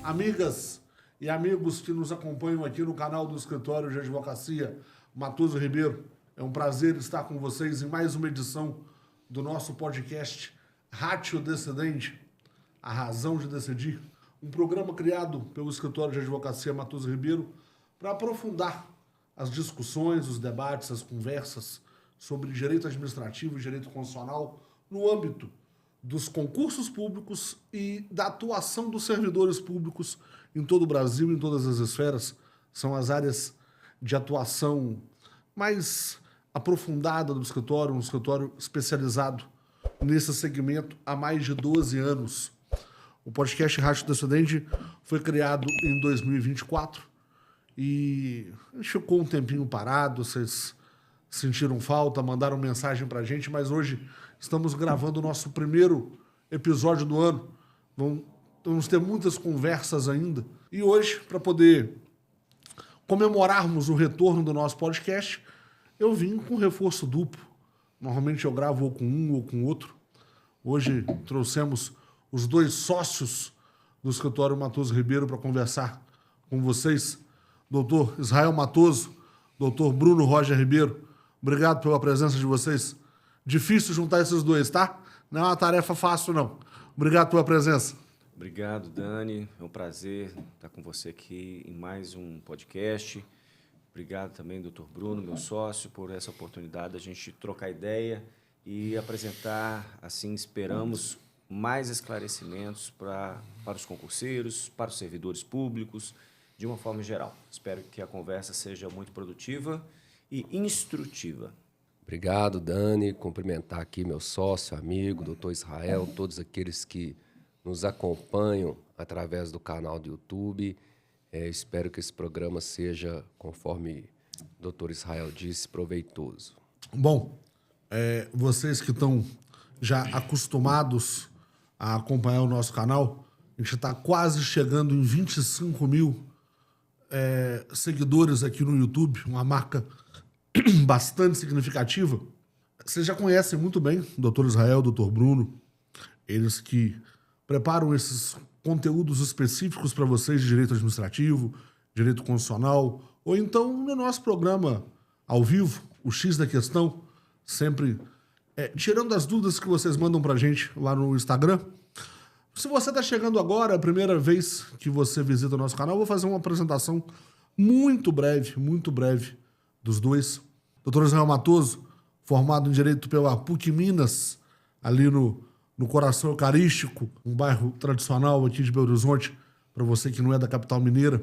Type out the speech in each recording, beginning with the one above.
amigas e amigos que nos acompanham aqui no canal do Escritório de Advocacia Matoso Ribeiro. É um prazer estar com vocês em mais uma edição do nosso podcast Ratio Decidendi, a razão de decidir. Um programa criado pelo Escritório de Advocacia Matoso Ribeiro para aprofundar as discussões, os debates, as conversas sobre direito administrativo e direito constitucional no âmbito dos concursos públicos e da atuação dos servidores públicos em todo o Brasil, em todas as esferas. São as áreas de atuação mais aprofundada do escritório, um escritório especializado nesse segmento há mais de 12 anos. O podcast Ratio Decidendi foi criado em 2024 e a gente ficou um tempinho parado, vocês sentiram falta, mandaram mensagem pra gente, mas hoje estamos gravando o nosso primeiro episódio do ano. Vamos ter muitas conversas ainda. E hoje, para poder comemorarmos o retorno do nosso podcast, eu vim com reforço duplo. Normalmente eu gravo ou com um ou com outro. Hoje trouxemos os dois sócios do Escritório Matoso Ribeiro para conversar com vocês. Doutor Israel Matoso, doutor Bruno Roger Ribeiro. Obrigado pela presença de vocês. Difícil juntar esses dois, tá? Não é uma tarefa fácil, não. Obrigado pela presença. Obrigado, Dani. É um prazer estar com você aqui em mais um podcast. Obrigado também, doutor Bruno, meu sócio, por essa oportunidade de a gente trocar ideia e apresentar, assim, esperamos, mais esclarecimentos para os concurseiros, para os servidores públicos, de uma forma geral. Espero que a conversa seja muito produtiva e instrutiva. Obrigado, Dani. Cumprimentar aqui meu sócio, amigo, doutor Israel, todos aqueles que nos acompanham através do canal do YouTube. Espero que esse programa seja, conforme o doutor Israel disse, proveitoso. Bom, vocês que estão já acostumados a acompanhar o nosso canal, a gente está quase chegando em 25 mil seguidores aqui no YouTube, uma marca bastante significativa. Vocês já conhecem muito bem o doutor Israel, o doutor Bruno, eles que preparam esses conteúdos específicos para vocês de direito administrativo, direito constitucional, ou então no nosso programa ao vivo, o X da Questão, sempre tirando as dúvidas que vocês mandam para a gente lá no Instagram. Se você está chegando agora, a primeira vez que você visita o nosso canal, eu vou fazer uma apresentação muito breve dos dois. Doutor Israel Matoso, formado em Direito pela PUC Minas, ali no coração eucarístico, um bairro tradicional aqui de Belo Horizonte, para você que não é da capital mineira,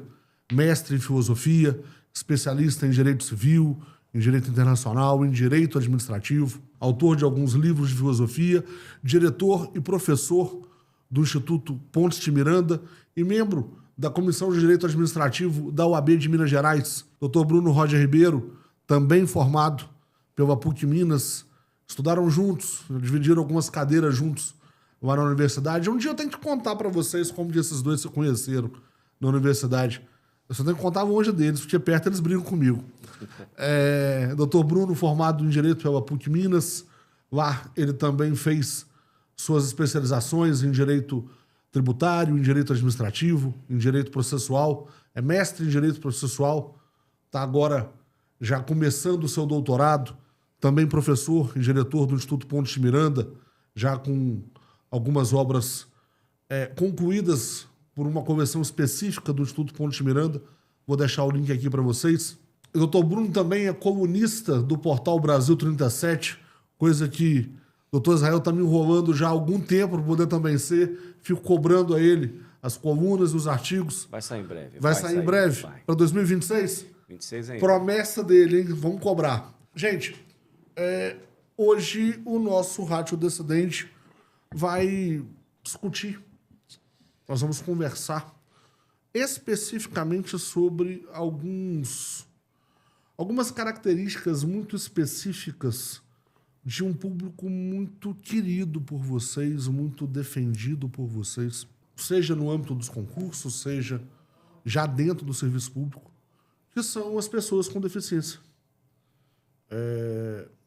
mestre em filosofia, especialista em direito civil, em direito internacional, em direito administrativo, autor de alguns livros de filosofia, diretor e professor do Instituto Pontes de Miranda e membro da Comissão de Direito Administrativo da UAB de Minas Gerais. Dr. Bruno Roger Ribeiro, também formado pela PUC Minas, estudaram juntos, dividiram algumas cadeiras juntos lá na universidade. Um dia eu tenho que contar para vocês como que esses dois se conheceram na universidade. Eu só tenho que contar longe deles, porque perto eles brigam comigo. Dr. Bruno, formado em Direito pela PUC Minas, lá ele também fez suas especializações em Direito Tributário, em Direito Administrativo, em Direito Processual, é mestre em Direito Processual, está agora já começando o seu doutorado, também professor e diretor do Instituto Pontes de Miranda, já com algumas obras concluídas por uma convenção específica do Instituto Pontes de Miranda. Vou deixar o link aqui para vocês. O doutor Bruno também é colunista do portal Brasil 37, coisa que o doutor Israel está me enrolando já há algum tempo para poder também ser. Fico cobrando a ele as colunas e os artigos. Vai sair em breve. Vai sair em breve? Para 2026? 26 ainda. Promessa dele, hein? Vamos cobrar. Gente, hoje o nosso Ratio Decidendi vai discutir. Nós vamos conversar especificamente sobre algumas características muito específicas de um público muito querido por vocês, muito defendido por vocês, seja no âmbito dos concursos, seja já dentro do serviço público, que são as pessoas com deficiência.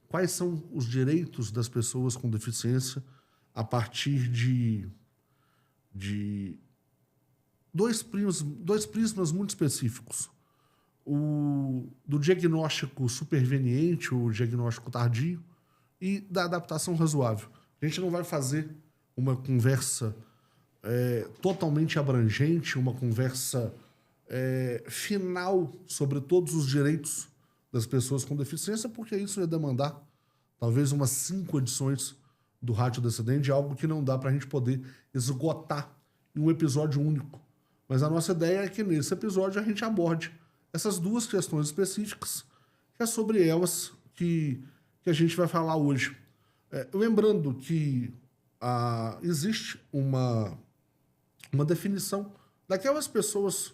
Quais são os direitos das pessoas com deficiência a partir dois prismas muito específicos. O do diagnóstico superveniente, o diagnóstico tardio, e da adaptação razoável. A gente não vai fazer uma conversa totalmente abrangente, uma conversa final sobre todos os direitos das pessoas com deficiência, porque isso ia demandar talvez umas 5 edições do Rádio Descendente, algo que não dá para a gente poder esgotar em um episódio único. Mas a nossa ideia é que nesse episódio a gente aborde essas 2 questões específicas, que é sobre elas que a gente vai falar hoje. Lembrando que existe uma definição daquelas pessoas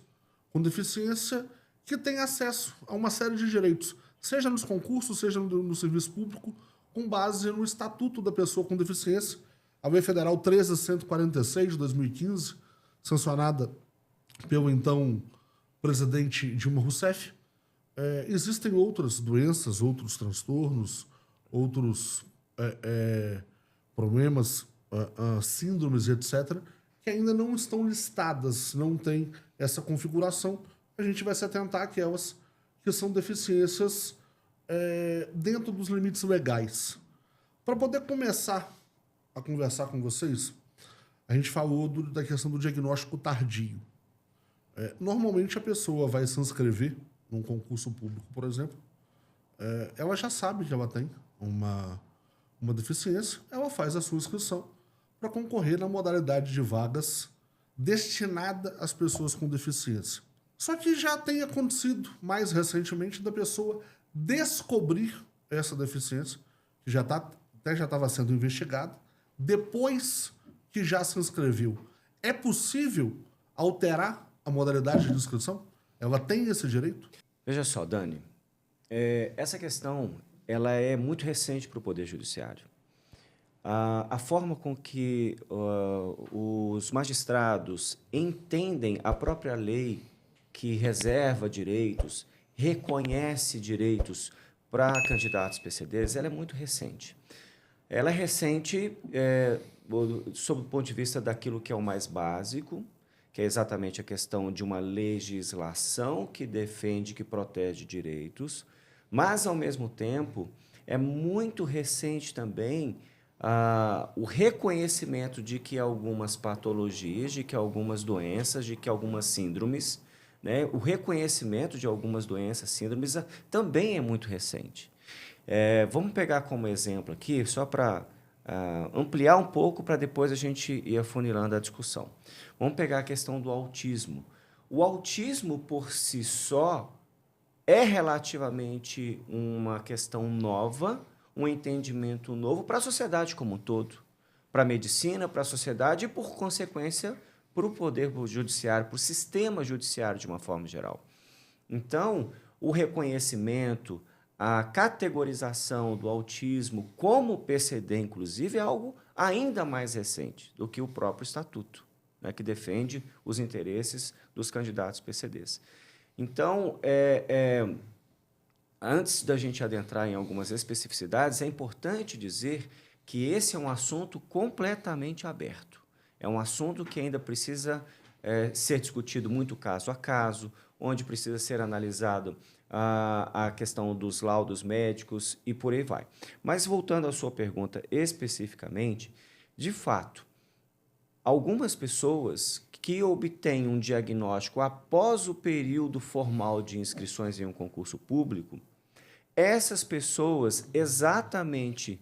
com deficiência que têm acesso a uma série de direitos, seja nos concursos, seja no serviço público, com base no Estatuto da Pessoa com Deficiência, a Lei Federal 13.146, de 2015, sancionada pelo então presidente Dilma Rousseff. Existem outras doenças, outros transtornos, outros problemas, síndromes, etc., que ainda não estão listadas, não tem essa configuração. A gente vai se atentar àquelas que são deficiências dentro dos limites legais. Para poder começar a conversar com vocês, a gente falou da questão do diagnóstico tardio. Normalmente a pessoa vai se inscrever num concurso público, por exemplo, ela já sabe que ela tem uma deficiência, ela faz a sua inscrição para concorrer na modalidade de vagas destinada às pessoas com deficiência. Só que já tem acontecido, mais recentemente, da pessoa descobrir essa deficiência, que já estava sendo investigada, depois que já se inscreveu. É possível alterar a modalidade de inscrição? Ela tem esse direito? Veja só, Dani, essa questão ela é muito recente para o Poder Judiciário. A forma com que os magistrados entendem a própria lei que reserva direitos, reconhece direitos para candidatos PCDs, ela é muito recente. Ela é recente sob o ponto de vista daquilo que é o mais básico, que é exatamente a questão de uma legislação que defende, que protege direitos, mas, ao mesmo tempo, é muito recente também o reconhecimento de que algumas patologias, de que algumas doenças, de que algumas síndromes, né, o reconhecimento de algumas doenças, síndromes, também é muito recente. Vamos pegar como exemplo aqui, só para ampliar um pouco, para depois a gente ir afunilando a discussão. Vamos pegar a questão do autismo. O autismo, por si só, é relativamente uma questão nova, um entendimento novo para a sociedade como um todo, para a medicina, para a sociedade e, por consequência, para o Poder Judiciário, para o sistema judiciário de uma forma geral. Então, o reconhecimento, a categorização do autismo como PCD, inclusive, é algo ainda mais recente do que o próprio Estatuto, né, que defende os interesses dos candidatos PCDs. Então, antes da gente adentrar em algumas especificidades, é importante dizer que esse é um assunto completamente aberto. É um assunto que ainda precisa ser discutido muito caso a caso, onde precisa ser analisado a questão dos laudos médicos e por aí vai. Mas, voltando à sua pergunta especificamente, de fato, algumas pessoas que obtêm um diagnóstico após o período formal de inscrições em um concurso público, essas pessoas, exatamente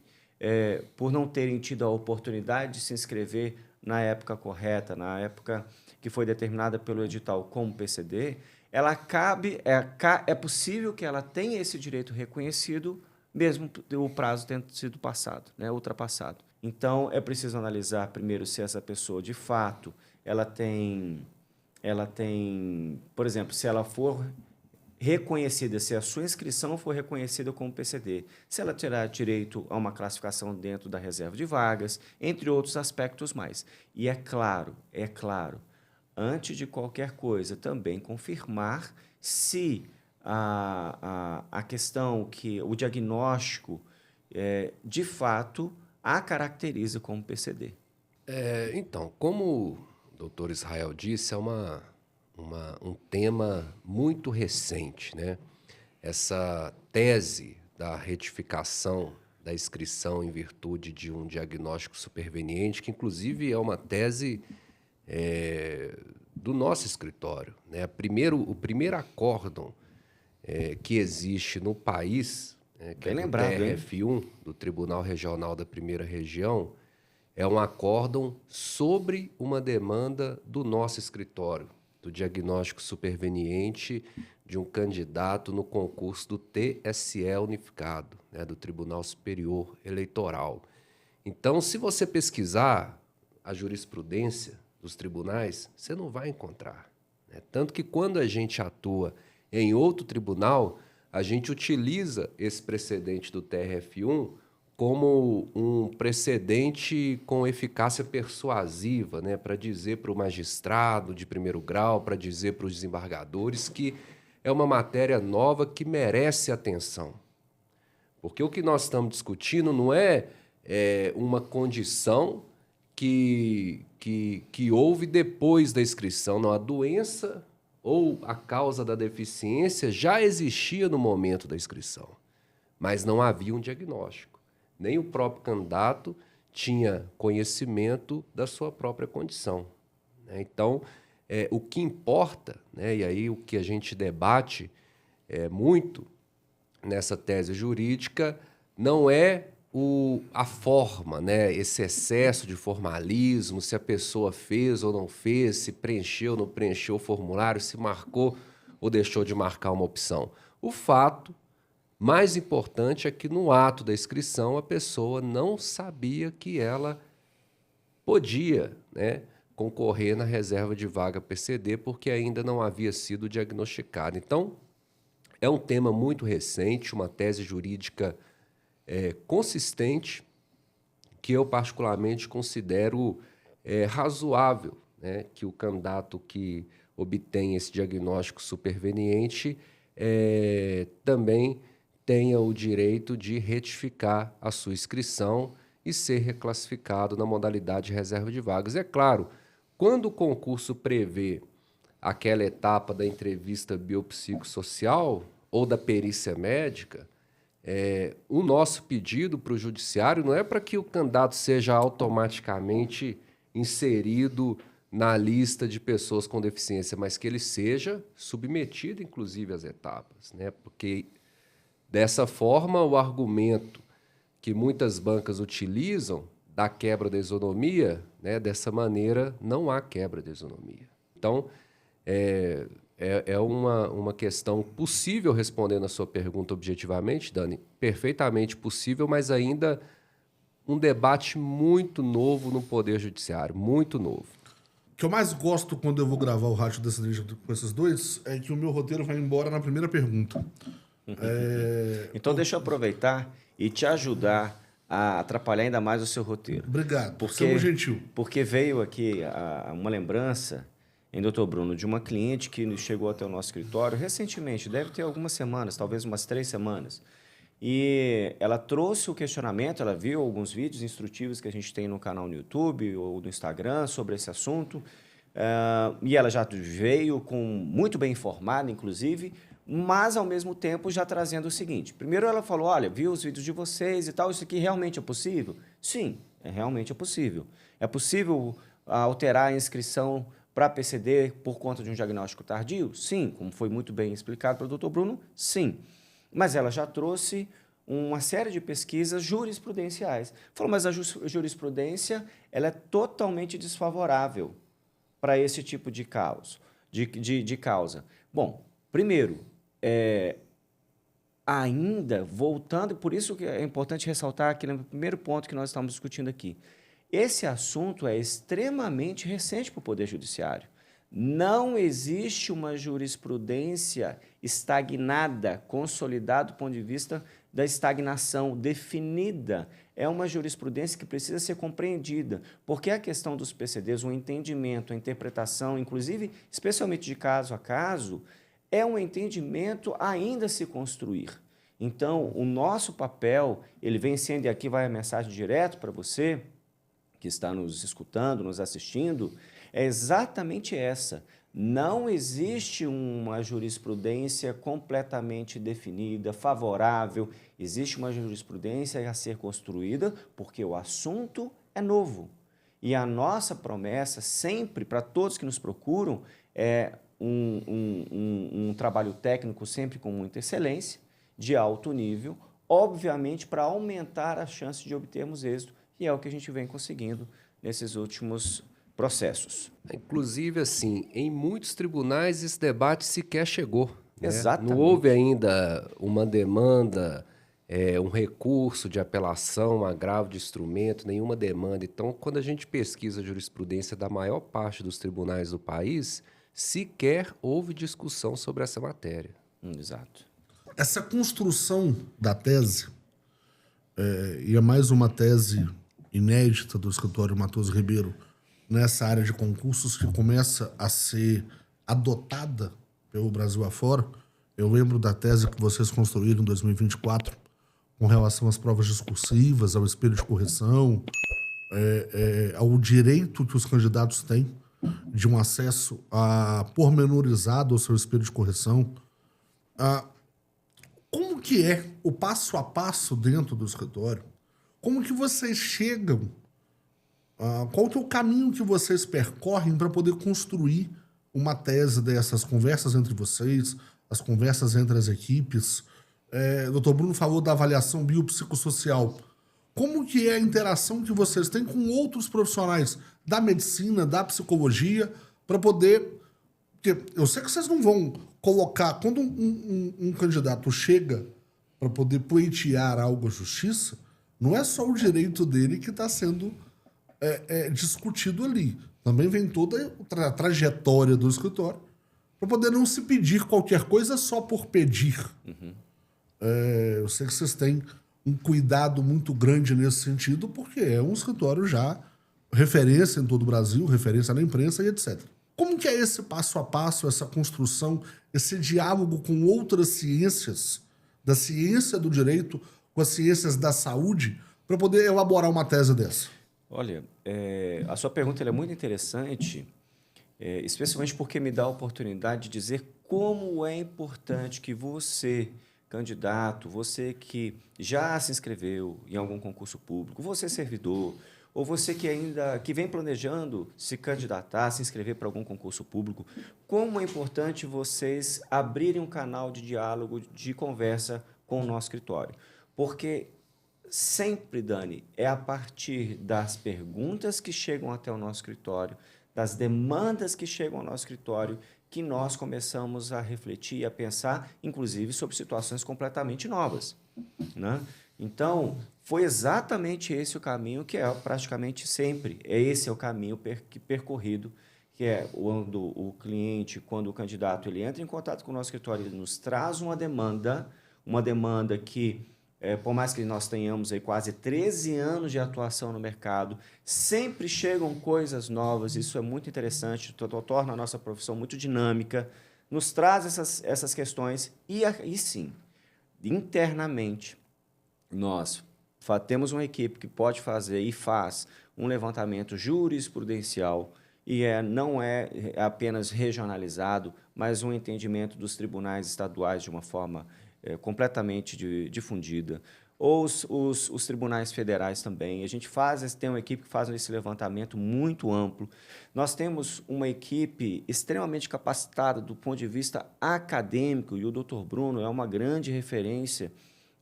por não terem tido a oportunidade de se inscrever na época correta, na época que foi determinada pelo edital como PCD, é possível que ela tenha esse direito reconhecido, mesmo o prazo tendo sido passado, né, ultrapassado. Então, é preciso analisar primeiro se essa pessoa, de fato, ela tem, por exemplo, se ela for reconhecida, se a sua inscrição for reconhecida como PCD, se ela terá direito a uma classificação dentro da reserva de vagas, entre outros aspectos mais. E é claro, antes de qualquer coisa, também confirmar se a questão que o diagnóstico, de fato, a caracteriza como PCD. Então, como o doutor Israel disse, é uma um tema muito recente, né? Essa tese da retificação da inscrição em virtude de um diagnóstico superveniente, que inclusive é uma tese do nosso escritório, né? O primeiro acórdão que existe no país, que Bem é do lembrado, TRF1, do Tribunal Regional da Primeira Região, é um acórdão sobre uma demanda do nosso escritório, do diagnóstico superveniente de um candidato no concurso do TSE unificado, né, do Tribunal Superior Eleitoral. Então, se você pesquisar a jurisprudência dos tribunais, você não vai encontrar, né? Tanto que quando a gente atua em outro tribunal, a gente utiliza esse precedente do TRF1 como um precedente com eficácia persuasiva, né, para dizer para o magistrado de primeiro grau, para dizer para os desembargadores que é uma matéria nova que merece atenção. Porque o que nós estamos discutindo não é uma condição que houve depois da inscrição, não. A doença ou a causa da deficiência já existia no momento da inscrição, mas não havia um diagnóstico. Nem o próprio candidato tinha conhecimento da sua própria condição, né? Então, o que importa, né, e aí o que a gente debate muito nessa tese jurídica, não é a forma, né, esse excesso de formalismo, se a pessoa fez ou não fez, se preencheu ou não preencheu o formulário, se marcou ou deixou de marcar uma opção. O fato mais importante é que no ato da inscrição a pessoa não sabia que ela podia, né, concorrer na reserva de vaga PCD porque ainda não havia sido diagnosticada. Então, é um tema muito recente, uma tese jurídica consistente, que eu particularmente considero razoável, né, que o candidato que obtém esse diagnóstico superveniente também tenha o direito de retificar a sua inscrição e ser reclassificado na modalidade de reserva de vagas. É claro, quando o concurso prevê aquela etapa da entrevista biopsicossocial ou da perícia médica, o nosso pedido para o judiciário não é para que o candidato seja automaticamente inserido na lista de pessoas com deficiência, mas que ele seja submetido, inclusive, às etapas, né? Porque, dessa forma, o argumento que muitas bancas utilizam da quebra da isonomia, né, dessa maneira, não há quebra da isonomia. Então, é uma questão possível, respondendo a sua pergunta objetivamente, Dani, perfeitamente possível, mas ainda um debate muito novo no Poder Judiciário, muito novo. O que eu mais gosto quando eu vou gravar o Racho Descendente com esses dois é que o meu roteiro vai embora na primeira pergunta. Então, deixa eu aproveitar e te ajudar a atrapalhar ainda mais o seu roteiro. Obrigado, você é um gentil. Porque veio aqui uma lembrança, em Dr. Bruno, de uma cliente que chegou até o nosso escritório recentemente, deve ter algumas semanas, talvez umas 3 semanas. E ela trouxe o questionamento, ela viu alguns vídeos instrutivos que a gente tem no canal no YouTube ou no Instagram sobre esse assunto, e ela já veio muito bem informada, inclusive, mas, ao mesmo tempo, já trazendo o seguinte. Primeiro, ela falou, olha, vi os vídeos de vocês e tal, isso aqui realmente é possível? Sim, realmente é possível. É possível alterar a inscrição para PCD por conta de um diagnóstico tardio? Sim, como foi muito bem explicado pelo Dr. Bruno, sim. Mas ela já trouxe uma série de pesquisas jurisprudenciais. Falou, mas a jurisprudência ela é totalmente desfavorável para esse tipo de causa. Bom, primeiro, ainda voltando, por isso que é importante ressaltar aquele primeiro ponto que nós estamos discutindo aqui. Esse assunto é extremamente recente para o Poder Judiciário. Não existe uma jurisprudência estagnada, consolidada do ponto de vista da estagnação, definida. É uma jurisprudência que precisa ser compreendida, porque a questão dos PCDs, o entendimento, a interpretação, inclusive, especialmente de caso a caso, é um entendimento ainda a se construir. Então, o nosso papel, ele vem sendo, e aqui vai a mensagem direto para você, que está nos escutando, nos assistindo, é exatamente essa. Não existe uma jurisprudência completamente definida, favorável. Existe uma jurisprudência a ser construída porque o assunto é novo. E a nossa promessa, sempre, para todos que nos procuram, é um trabalho técnico sempre com muita excelência, de alto nível, obviamente para aumentar a chance de obtermos êxito, e é o que a gente vem conseguindo nesses últimos processos. Inclusive, assim, em muitos tribunais esse debate sequer chegou, né? Exatamente. Não houve ainda uma demanda, um recurso de apelação, um agravo de instrumento, nenhuma demanda. Então, quando a gente pesquisa a jurisprudência da maior parte dos tribunais do país, sequer houve discussão sobre essa matéria. Exato. Essa construção da tese, e é mais uma tese inédita do escritório Matoso Ribeiro nessa área de concursos que começa a ser adotada pelo Brasil afora. Eu lembro da tese que vocês construíram em 2024 com relação às provas discursivas, ao espelho de correção, ao direito que os candidatos têm de um acesso pormenorizado ao seu espelho de correção. Como que é o passo a passo dentro do escritório? Como que vocês chegam? Qual que é o caminho que vocês percorrem para poder construir uma tese dessas conversas entre vocês, as conversas entre as equipes? O Dr. Bruno falou da avaliação biopsicossocial. Como que é a interação que vocês têm com outros profissionais da medicina, da psicologia, para poder... Porque eu sei que vocês não vão colocar... Quando um candidato chega para poder pleitear algo à justiça, não é só o direito dele que está sendo discutido ali. Também vem toda a trajetória do escritório para poder não se pedir qualquer coisa só por pedir. Uhum. Eu sei que vocês têm um cuidado muito grande nesse sentido, porque é um escritório já referência em todo o Brasil, referência na imprensa e etc. Como que é esse passo a passo, essa construção, esse diálogo com outras ciências, da ciência do direito com as ciências da saúde, para poder elaborar uma tese dessa? Olha, a sua pergunta é muito interessante, especialmente porque me dá a oportunidade de dizer como é importante que você, candidato, você que já se inscreveu em algum concurso público, você servidor, ou você que vem planejando se candidatar, se inscrever para algum concurso público, como é importante vocês abrirem um canal de diálogo, de conversa com o nosso escritório. Porque sempre, Dani, é a partir das perguntas que chegam até o nosso escritório, das demandas que chegam ao nosso escritório, que nós começamos a refletir e a pensar, inclusive, sobre situações completamente novas, né? Então, foi exatamente esse o caminho que é praticamente sempre. Esse é o caminho percorrido, que é quando o cliente, quando o candidato ele entra em contato com o nosso escritório, ele nos traz uma demanda que, por mais que nós tenhamos aí quase 13 anos de atuação no mercado, sempre chegam coisas novas, isso é muito interessante, torna a nossa profissão muito dinâmica, nos traz essas questões e sim, internamente, nós temos uma equipe que pode fazer e faz um levantamento jurisprudencial e não é apenas regionalizado, mas um entendimento dos tribunais estaduais de uma forma completamente difundida. Ou os tribunais federais também. A gente tem uma equipe que faz esse levantamento muito amplo. Nós temos uma equipe extremamente capacitada do ponto de vista acadêmico, e o Dr. Bruno é uma grande referência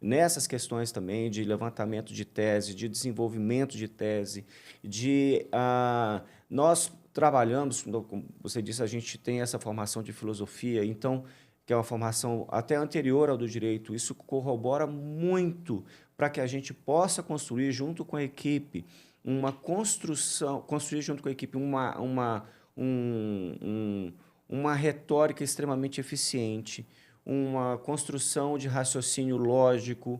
nessas questões também de levantamento de tese, de desenvolvimento de tese, nós trabalhamos, como você disse, a gente tem essa formação de filosofia, então, que é uma formação até anterior ao do direito, isso corrobora muito para que a gente possa construir junto com a equipe uma retórica extremamente eficiente, uma construção de raciocínio lógico,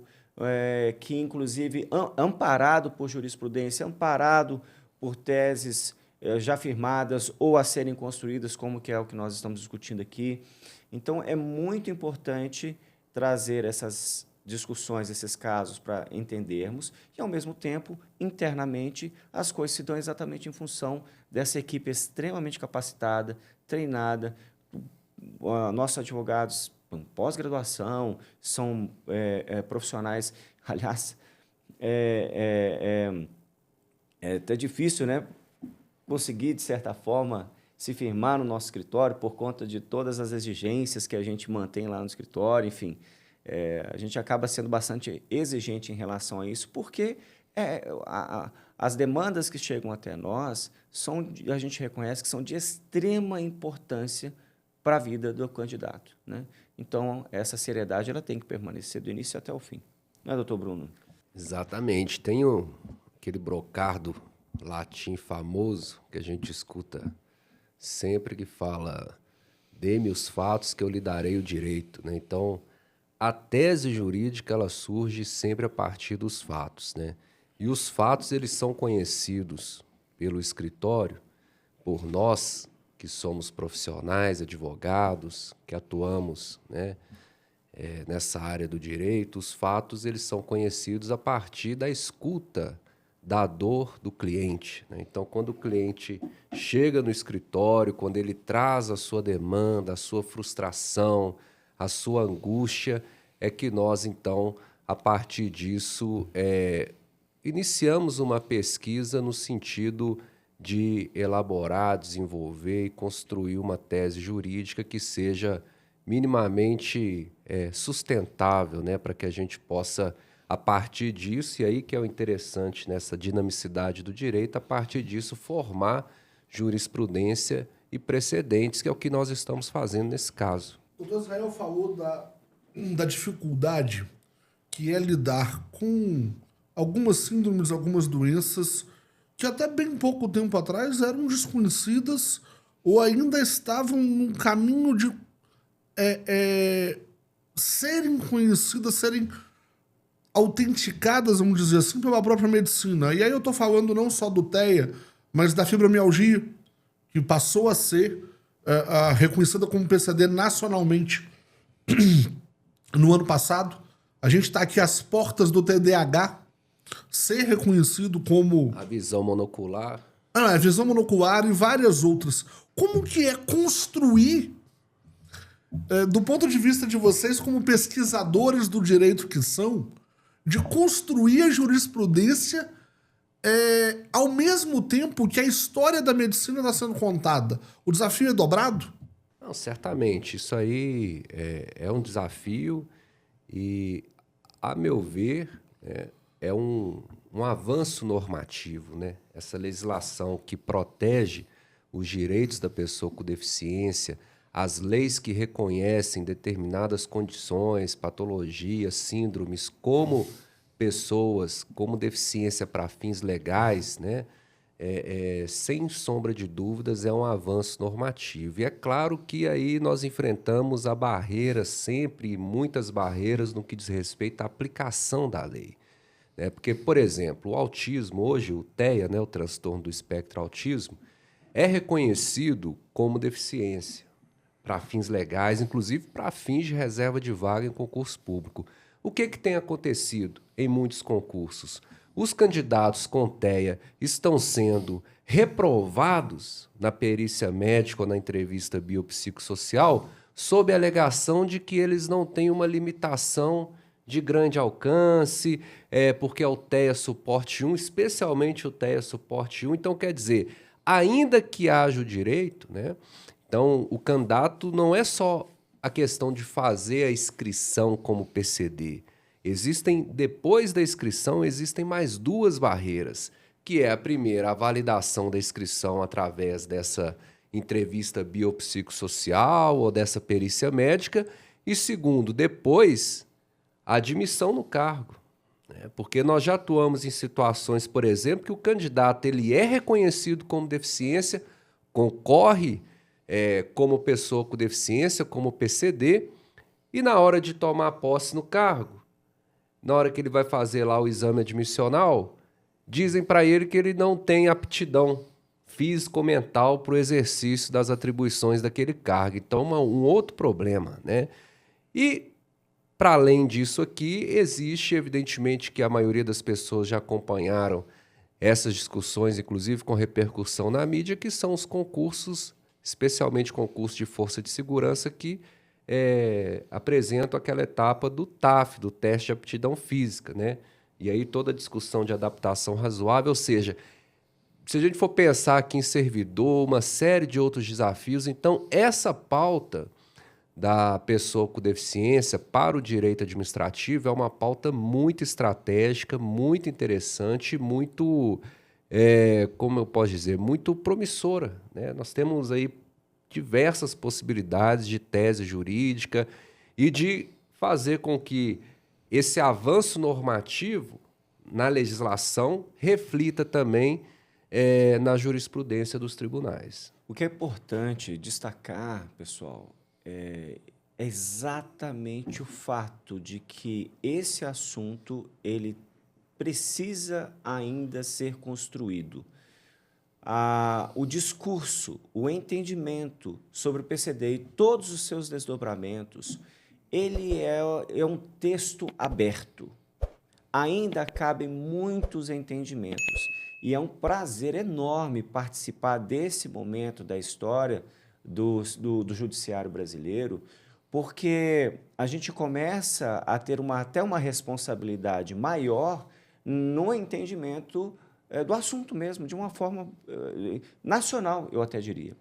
que, inclusive, amparado por jurisprudência, amparado por teses já firmadas ou a serem construídas, como que é o que nós estamos discutindo aqui. Então, é muito importante trazer essas discussões desses casos para entendermos e, ao mesmo tempo, internamente, as coisas se dão exatamente em função dessa equipe extremamente capacitada, treinada. Nossos advogados, pós-graduação, são profissionais, aliás, é até difícil, né, conseguir, de certa forma, se firmar no nosso escritório por conta de todas as exigências que a gente mantém lá no escritório, enfim. A gente acaba sendo bastante exigente em relação a isso, porque as demandas que chegam até nós, a gente reconhece que são de extrema importância para a vida do candidato, né? Então, essa seriedade ela tem que permanecer do início até o fim. Não é, doutor Bruno? Exatamente. Tem aquele brocardo latim famoso que a gente escuta sempre, que fala: dê-me os fatos que eu lhe darei o direito, né? Então, a tese jurídica ela surge sempre a partir dos fatos, né? E os fatos eles são conhecidos pelo escritório, por nós que somos profissionais, advogados, que atuamos, né, nessa área do direito. Os fatos eles são conhecidos a partir da escuta da dor do cliente, né? Então, quando o cliente chega no escritório, quando ele traz a sua demanda, a sua frustração, a sua angústia, é que nós, então, a partir disso, iniciamos uma pesquisa no sentido de elaborar, desenvolver e construir uma tese jurídica que seja minimamente sustentável, né, para que a gente possa, a partir disso, e aí que é o interessante nessa dinamicidade do direito, a partir disso formar jurisprudência e precedentes, que é o que nós estamos fazendo nesse caso. O doutor Israel falou da dificuldade que é lidar com algumas síndromes, algumas doenças que até bem pouco tempo atrás eram desconhecidas ou ainda estavam num caminho de serem conhecidas, serem autenticadas, vamos dizer assim, pela própria medicina. E aí eu estou falando não só do TEA, mas da fibromialgia, que passou a ser reconhecida como PCD nacionalmente no ano passado. A gente está aqui às portas do TDAH ser reconhecido como... A visão monocular. A visão monocular e várias outras. Como que é construir, do ponto de vista de vocês como pesquisadores do direito que são, de construir a jurisprudência ao mesmo tempo que a história da medicina está sendo contada? O desafio é dobrado? Não, certamente. Isso aí é um desafio e, a meu ver, é um avanço normativo, né? Essa legislação que protege os direitos da pessoa com deficiência, as leis que reconhecem determinadas condições, patologias, síndromes, como pessoas, como deficiência para fins legais, né? Sem sombra de dúvidas, é um avanço normativo. E é claro que aí nós enfrentamos a barreira sempre, muitas barreiras no que diz respeito à aplicação da lei. Porque, por exemplo, o autismo, hoje, o TEA, né, o transtorno do espectro autismo, é reconhecido como deficiência para fins legais, inclusive para fins de reserva de vaga em concurso público. O que tem acontecido em muitos concursos? Os candidatos com TEA estão sendo reprovados na perícia médica ou na entrevista biopsicossocial sob a alegação de que eles não têm uma limitação de grande alcance, porque é o TEA suporte 1, especialmente o TEA suporte 1. Então, quer dizer, ainda que haja o direito, né? Então, o candidato não é só a questão de fazer a inscrição como PCD. Depois da inscrição, existem mais duas barreiras, que é a primeira, a validação da inscrição através dessa entrevista biopsicossocial ou dessa perícia médica, e segundo, depois, a admissão no cargo. Porque nós já atuamos em situações, por exemplo, que o candidato ele é reconhecido como deficiência, concorre como pessoa com deficiência, como PCD, e na hora de tomar posse no cargo, na hora que ele vai fazer lá o exame admissional, dizem para ele que ele não tem aptidão físico-mental para o exercício das atribuições daquele cargo. Então, um outro problema, né? E Para além disso aqui, existe, evidentemente, que a maioria das pessoas já acompanharam essas discussões, inclusive com repercussão na mídia, que são os concursos, especialmente concursos de força de segurança, que apresentam aquela etapa do TAF, do teste de aptidão física, né? E aí toda a discussão de adaptação razoável, ou seja, se a gente for pensar aqui em servidor, uma série de outros desafios, então essa pauta da pessoa com deficiência para o direito administrativo é uma pauta muito estratégica, muito interessante, muito, como eu posso dizer, muito promissora, né? Nós temos aí diversas possibilidades de tese jurídica e de fazer com que esse avanço normativo na legislação reflita também na jurisprudência dos tribunais. O que é importante destacar, pessoal, é exatamente o fato de que esse assunto ele precisa ainda ser construído. O discurso, o entendimento sobre o PCD e todos os seus desdobramentos, ele é um texto aberto. Ainda cabem muitos entendimentos. E é um prazer enorme participar desse momento da história do judiciário brasileiro, porque a gente começa a ter até uma responsabilidade maior no entendimento do assunto mesmo, de uma forma nacional, eu até diria.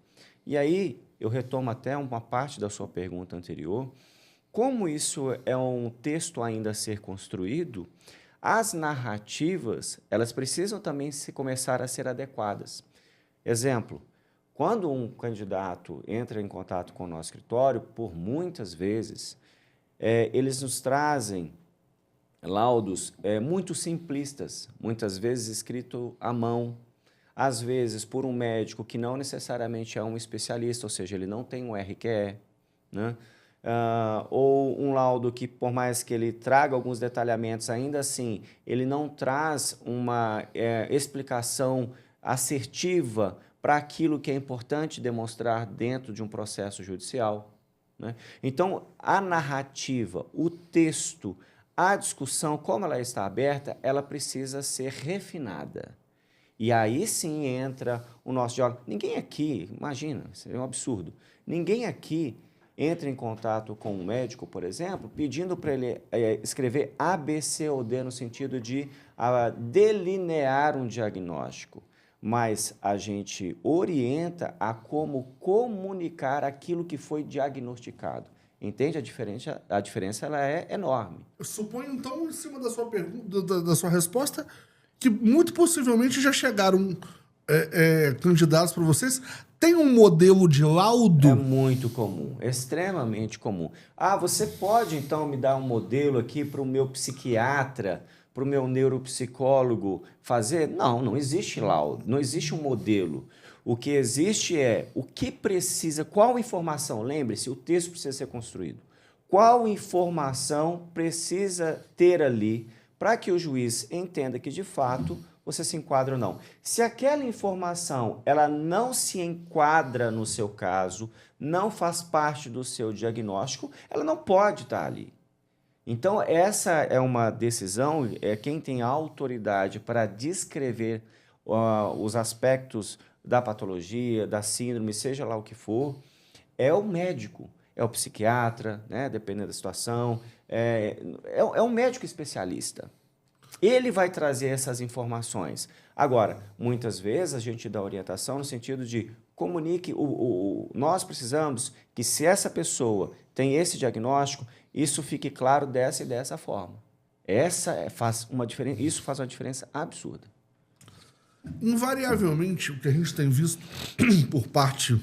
E aí, eu retomo até uma parte da sua pergunta anterior, como isso é um texto ainda a ser construído, as narrativas, elas precisam também começar a ser adequadas. Exemplo, quando um candidato entra em contato com o nosso escritório, por muitas vezes, eles nos trazem laudos muito simplistas, muitas vezes escrito à mão, às vezes por um médico que não necessariamente é um especialista, ou seja, ele não tem um RQE, né? Ou um laudo que, por mais que ele traga alguns detalhamentos, ainda assim, ele não traz uma explicação assertiva para aquilo que é importante demonstrar dentro de um processo judicial, né? Então, a narrativa, o texto, a discussão, como ela está aberta, ela precisa ser refinada. E aí sim entra o nosso diálogo. Ninguém aqui, imagina, isso é um absurdo, ninguém aqui entra em contato com um médico, por exemplo, pedindo para ele escrever A, B, C ou D no sentido de delinear um diagnóstico, mas a gente orienta a como comunicar aquilo que foi diagnosticado. Entende a diferença? A diferença ela é enorme. Eu suponho, então, em cima da sua pergunta, da sua resposta, que muito possivelmente já chegaram candidatos para vocês. Tem um modelo de laudo? É muito comum, extremamente comum. Você pode, então, me dar um modelo aqui para o meu psiquiatra, para o meu neuropsicólogo fazer? Não, não existe laudo, não existe um modelo. O que existe é o que precisa, qual informação, lembre-se, o texto precisa ser construído. Qual informação precisa ter ali para que o juiz entenda que, de fato, você se enquadra ou não. Se aquela informação ela não se enquadra no seu caso, não faz parte do seu diagnóstico, ela não pode estar ali. Então, essa é uma decisão, quem tem autoridade para descrever os aspectos da patologia, da síndrome, seja lá o que for, é o médico, é o psiquiatra, né, dependendo da situação, é um médico especialista. Ele vai trazer essas informações. Agora, muitas vezes a gente dá orientação no sentido de comunique, nós precisamos que se essa pessoa tem esse diagnóstico, isso fique claro dessa e dessa forma. Faz uma diferença, isso faz uma diferença absurda. Invariavelmente, o que a gente tem visto por parte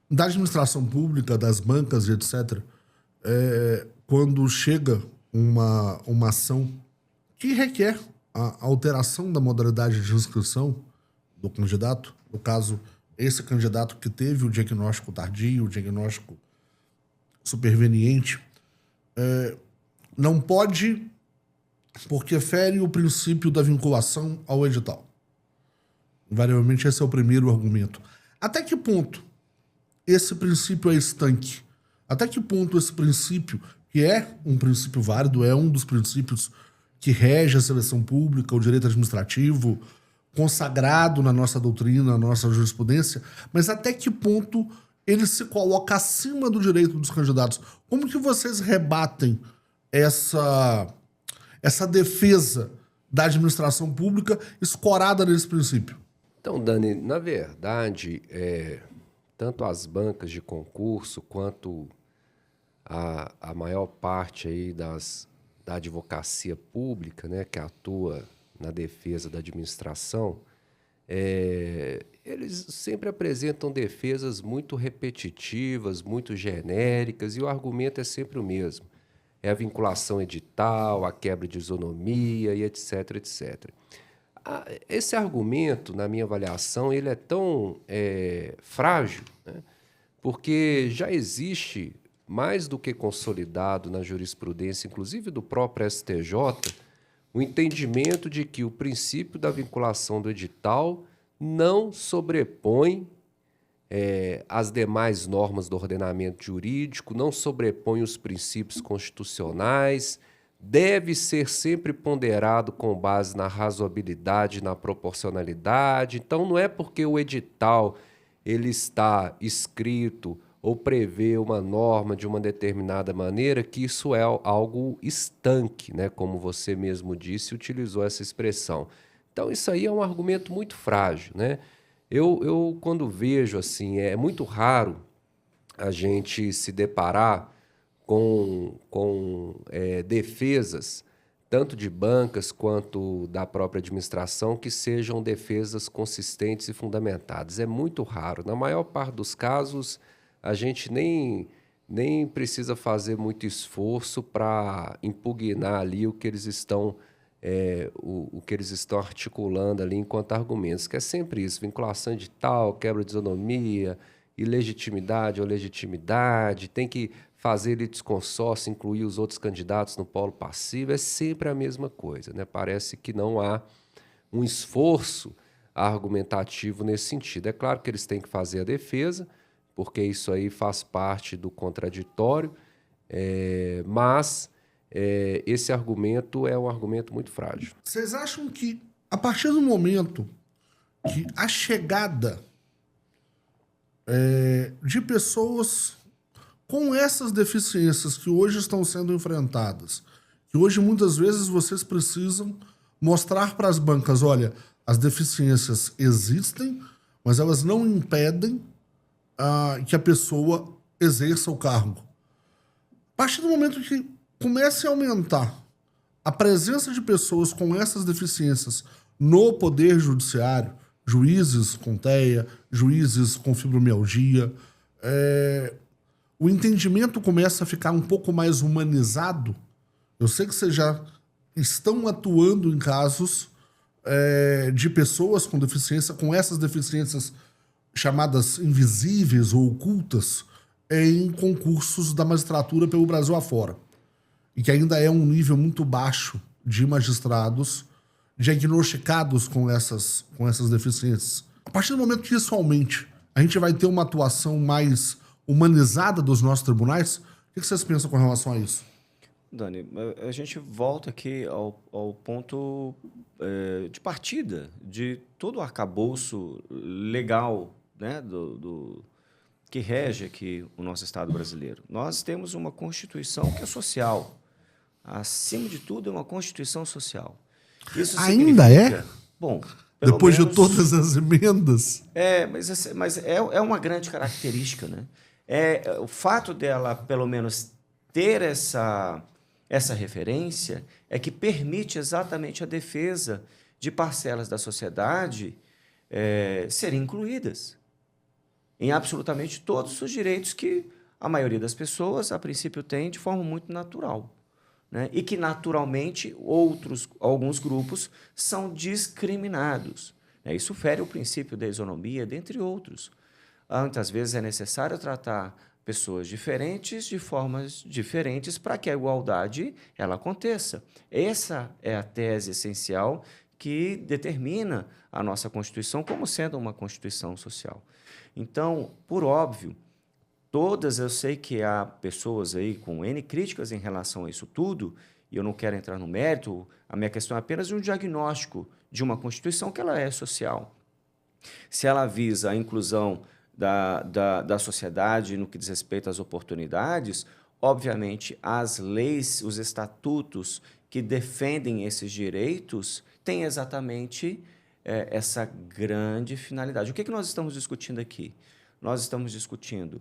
da administração pública, das bancas, etc., quando chega uma ação que requer a alteração da modalidade de inscrição do candidato, no caso, esse candidato que teve o diagnóstico tardio, o diagnóstico superveniente, não pode, porque fere o princípio da vinculação ao edital. Invariavelmente, esse é o primeiro argumento. Até que ponto esse princípio é estanque? Até que ponto esse princípio, que é um princípio válido, é um dos princípios que rege a seleção pública, o direito administrativo, consagrado na nossa doutrina, na nossa jurisprudência, mas até que ponto ele se coloca acima do direito dos candidatos? Como que vocês rebatem essa defesa da administração pública escorada nesse princípio? Então, Dani, na verdade, tanto as bancas de concurso quanto a maior parte aí da advocacia pública, né, que atua na defesa da administração, eles sempre apresentam defesas muito repetitivas, muito genéricas, e o argumento é sempre o mesmo. É a vinculação edital, a quebra de isonomia e etc, etc. Esse argumento, na minha avaliação, ele é tão frágil, né? Porque já existe, mais do que consolidado na jurisprudência, inclusive do próprio STJ, o entendimento de que o princípio da vinculação do edital não sobrepõe as demais normas do ordenamento jurídico, não sobrepõe os princípios constitucionais, deve ser sempre ponderado com base na razoabilidade, na proporcionalidade. Então, não é porque o edital ele está escrito ou prevê uma norma de uma determinada maneira que isso é algo estanque, né? Como você mesmo disse, utilizou essa expressão. Então, isso aí é um argumento muito frágil, né? Eu quando vejo assim, é muito raro a gente se deparar com defesas, tanto de bancas quanto da própria administração, que sejam defesas consistentes e fundamentadas. É muito raro. Na maior parte dos casos, a gente nem precisa fazer muito esforço para impugnar ali o que eles estão articulando ali enquanto argumentos, que é sempre isso: vinculação edital, quebra de isonomia, ilegitimidade ou legitimidade, tem que fazer litisconsórcio, incluir os outros candidatos no polo passivo, é sempre a mesma coisa, né? Parece que não há um esforço argumentativo nesse sentido. É claro que eles têm que fazer a defesa, porque isso aí faz parte do contraditório, mas esse argumento é um argumento muito frágil. Vocês acham que, a partir do momento que a chegada de pessoas com essas deficiências que hoje estão sendo enfrentadas, que hoje muitas vezes vocês precisam mostrar para as bancas, olha, as deficiências existem, mas elas não impedem que a pessoa exerça o cargo. A partir do momento que comece a aumentar a presença de pessoas com essas deficiências no poder judiciário, juízes com TEA, juízes com fibromialgia, o entendimento começa a ficar um pouco mais humanizado. Eu sei que vocês já estão atuando em casos de pessoas com deficiência, com essas deficiências chamadas invisíveis ou ocultas, em concursos da magistratura pelo Brasil afora. E que ainda é um nível muito baixo de magistrados diagnosticados com essas deficiências. A partir do momento que isso aumente, a gente vai ter uma atuação mais humanizada dos nossos tribunais? O que vocês pensam com relação a isso? Dani, a gente volta aqui ao ponto de partida de todo o arcabouço legal, né, que rege aqui o nosso Estado brasileiro. Nós temos uma Constituição que é social. Acima de tudo, é uma Constituição social. Isso ainda é? Bom, depois de todas as emendas? Mas é uma grande característica, né? O fato dela, pelo menos, ter essa referência é que permite exatamente a defesa de parcelas da sociedade serem incluídas em absolutamente todos os direitos que a maioria das pessoas, a princípio, tem de forma muito natural, né? E que, naturalmente, alguns grupos são discriminados, né? Isso fere o princípio da isonomia, dentre outros. Muitas vezes é necessário tratar pessoas diferentes de formas diferentes para que a igualdade ela aconteça. Essa é a tese essencial que determina a nossa Constituição como sendo uma Constituição social. Então, por óbvio, todas, eu sei que há pessoas aí com N críticas em relação a isso tudo, e eu não quero entrar no mérito, a minha questão é apenas um diagnóstico de uma Constituição que ela é social. Se ela visa a inclusão da sociedade no que diz respeito às oportunidades, obviamente, as leis, os estatutos que defendem esses direitos têm exatamente essa grande finalidade. O que nós estamos discutindo aqui? Nós estamos discutindo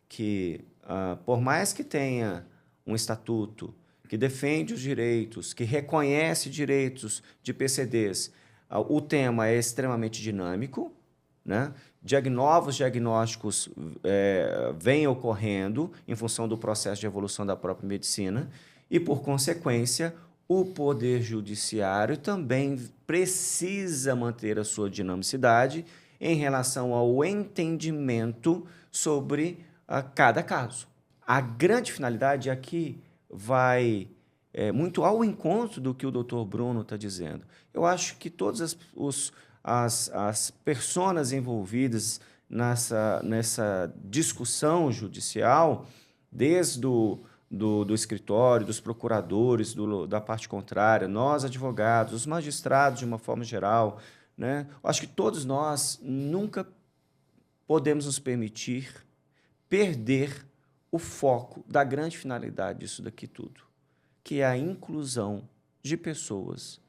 que, por mais que tenha um estatuto que defende os direitos, que reconhece direitos de PCDs, o tema é extremamente dinâmico, né? Novos diagnósticos vêm ocorrendo em função do processo de evolução da própria medicina e, por consequência, o Poder Judiciário também precisa manter a sua dinamicidade em relação ao entendimento sobre cada caso. A grande finalidade aqui vai muito ao encontro do que o Dr. Bruno está dizendo. Eu acho que todas as pessoas envolvidas nessa discussão judicial, desde do escritório, dos procuradores, da parte contrária, nós, advogados, os magistrados, de uma forma geral, né? Acho que todos nós nunca podemos nos permitir perder o foco da grande finalidade disso daqui tudo, que é a inclusão de pessoas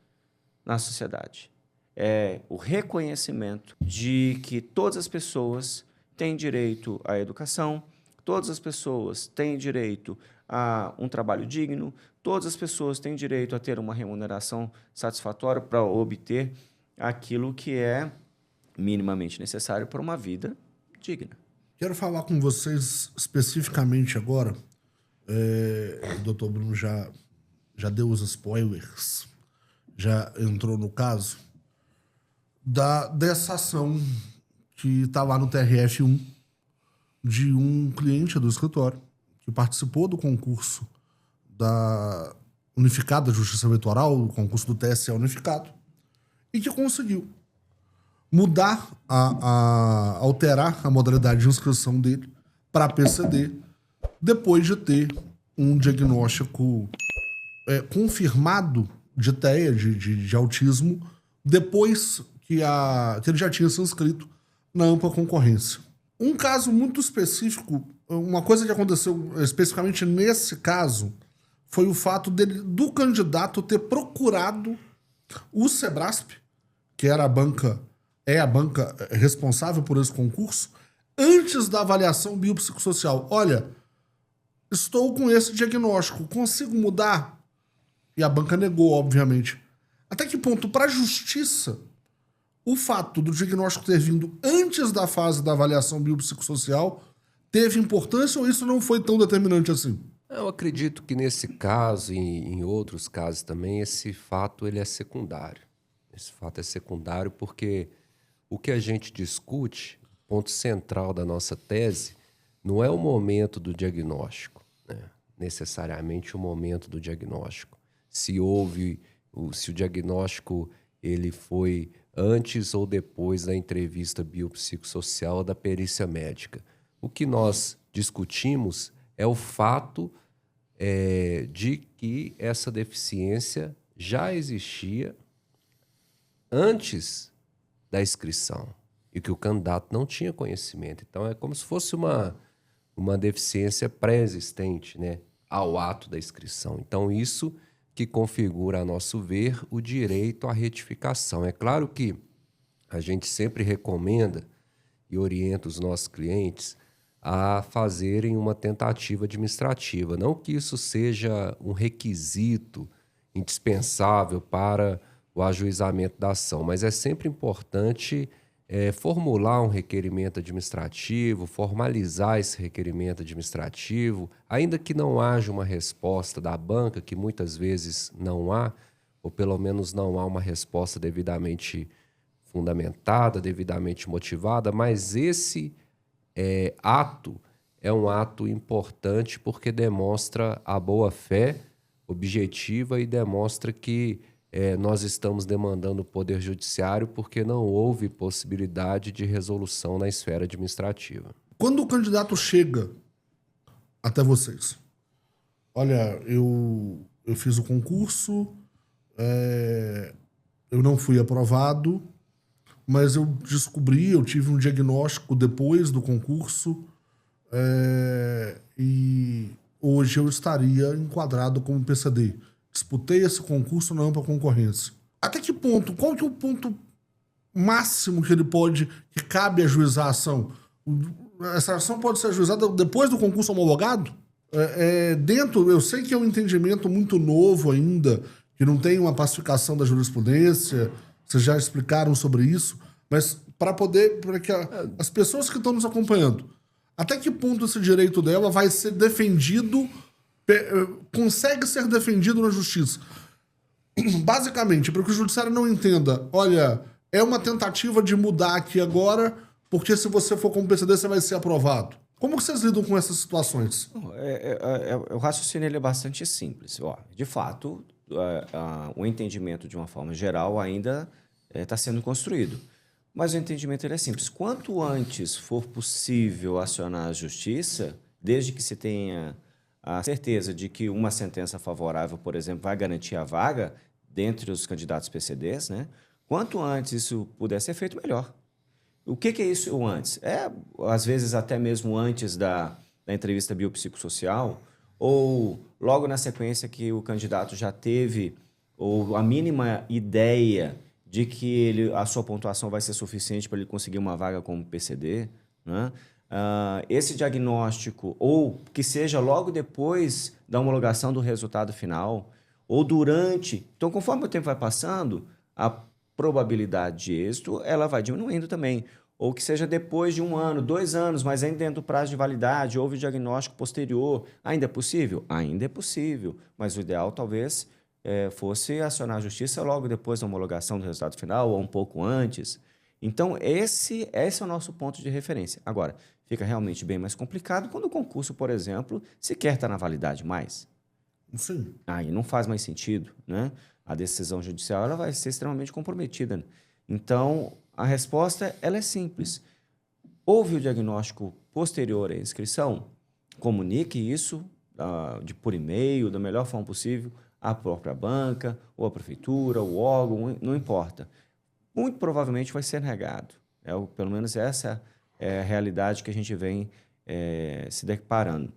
na sociedade. É o reconhecimento de que todas as pessoas têm direito à educação, todas as pessoas têm direito a um trabalho digno, todas as pessoas têm direito a ter uma remuneração satisfatória para obter aquilo que é minimamente necessário para uma vida digna. Quero falar com vocês especificamente agora, o Dr. Bruno já deu os spoilers, já entrou no caso, dessa ação que está lá no TRF1 de um cliente do escritório que participou do concurso da Unificada Justiça Eleitoral, o concurso do TSE Unificado, e que conseguiu mudar, alterar a modalidade de inscrição dele para PCD depois de ter um diagnóstico confirmado de TEA, de autismo, depois que ele já tinha se inscrito na ampla concorrência. Um caso muito específico, uma coisa que aconteceu especificamente nesse caso, foi o fato do candidato ter procurado o Sebrasp, que era a banca responsável por esse concurso, antes da avaliação biopsicossocial. Olha, estou com esse diagnóstico, consigo mudar? E a banca negou, obviamente. Até que ponto, para a justiça, o fato do diagnóstico ter vindo antes da fase da avaliação biopsicossocial teve importância ou isso não foi tão determinante assim? Eu acredito que nesse caso e em outros casos também, esse fato ele é secundário. Esse fato é secundário porque o que a gente discute, ponto central da nossa tese, não é o momento do diagnóstico, né? Necessariamente o momento do diagnóstico. Se o diagnóstico ele foi antes ou depois da entrevista biopsicossocial ou da perícia médica. O que nós discutimos é o fato de que essa deficiência já existia antes da inscrição e que o candidato não tinha conhecimento. Então, é como se fosse uma deficiência pré-existente, né, ao ato da inscrição. Então, isso que configura, a nosso ver, o direito à retificação. É claro que a gente sempre recomenda e orienta os nossos clientes a fazerem uma tentativa administrativa. Não que isso seja um requisito indispensável para o ajuizamento da ação, mas é sempre importante formular um requerimento administrativo, formalizar esse requerimento administrativo, ainda que não haja uma resposta da banca, que muitas vezes não há, ou pelo menos não há uma resposta devidamente fundamentada, devidamente motivada, mas esse ato é um ato importante porque demonstra a boa-fé objetiva e demonstra que nós estamos demandando o Poder Judiciário porque não houve possibilidade de resolução na esfera administrativa. Quando o candidato chega até vocês. Olha, eu fiz o concurso, eu não fui aprovado, mas eu tive um diagnóstico depois do concurso, e hoje eu estaria enquadrado como PCD. Disputei esse concurso na ampla concorrência. Até que ponto? Qual que é o ponto máximo que cabe ajuizar a ação? Essa ação pode ser ajuizada depois do concurso homologado? Eu sei que é um entendimento muito novo ainda, que não tem uma pacificação da jurisprudência, vocês já explicaram sobre isso, mas para que as pessoas que estão nos acompanhando, até que ponto esse direito dela vai ser defendido, consegue ser defendido na justiça? Basicamente, para que o judiciário não entenda, olha, é uma tentativa de mudar aqui agora, porque se você for como PCD, você vai ser aprovado. Como que vocês lidam com essas situações? O raciocínio ele é bastante simples. De fato, o entendimento, de uma forma geral, ainda está sendo construído. Mas o entendimento ele é simples. Quanto antes for possível acionar a justiça, desde que se tenha a certeza de que uma sentença favorável, por exemplo, vai garantir a vaga dentre os candidatos PCDs, né? Quanto antes isso puder ser feito, melhor. O que é isso antes? Às vezes, até mesmo antes da entrevista biopsicossocial, ou logo na sequência que o candidato já teve ou a mínima ideia de que a sua pontuação vai ser suficiente para ele conseguir uma vaga como PCD, né? Esse diagnóstico, ou que seja logo depois da homologação do resultado final, ou durante. Então, conforme o tempo vai passando, a probabilidade de êxito ela vai diminuindo também. Ou que seja depois de 1 ano, 2 anos, mas ainda dentro do prazo de validade, houve diagnóstico posterior. Ainda é possível? Ainda é possível. Mas o ideal talvez fosse acionar a justiça logo depois da homologação do resultado final ou um pouco antes. Então, esse é o nosso ponto de referência. Agora, fica realmente bem mais complicado quando o concurso, por exemplo, sequer está na validade mais. Sim. Aí não faz mais sentido, né? A decisão judicial ela vai ser extremamente comprometida. Então, a resposta ela é simples. Houve o diagnóstico posterior à inscrição? Comunique isso por e-mail, da melhor forma possível, à própria banca, ou à prefeitura, ou órgão, não importa. Muito provavelmente vai ser negado. Pelo menos essa é a realidade que a gente vem se deparando.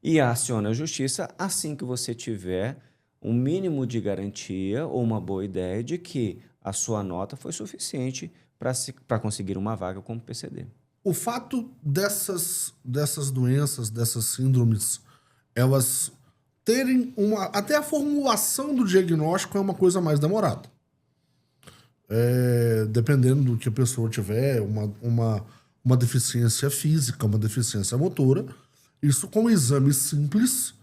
E aciona a justiça assim que você tiver um mínimo de garantia ou uma boa ideia de que a sua nota foi suficiente para conseguir uma vaga como PCD. O fato dessas doenças, dessas síndromes, elas terem até a formulação do diagnóstico é uma coisa mais demorada. Dependendo do que a pessoa tiver, uma deficiência física, uma deficiência motora, isso com um exame simples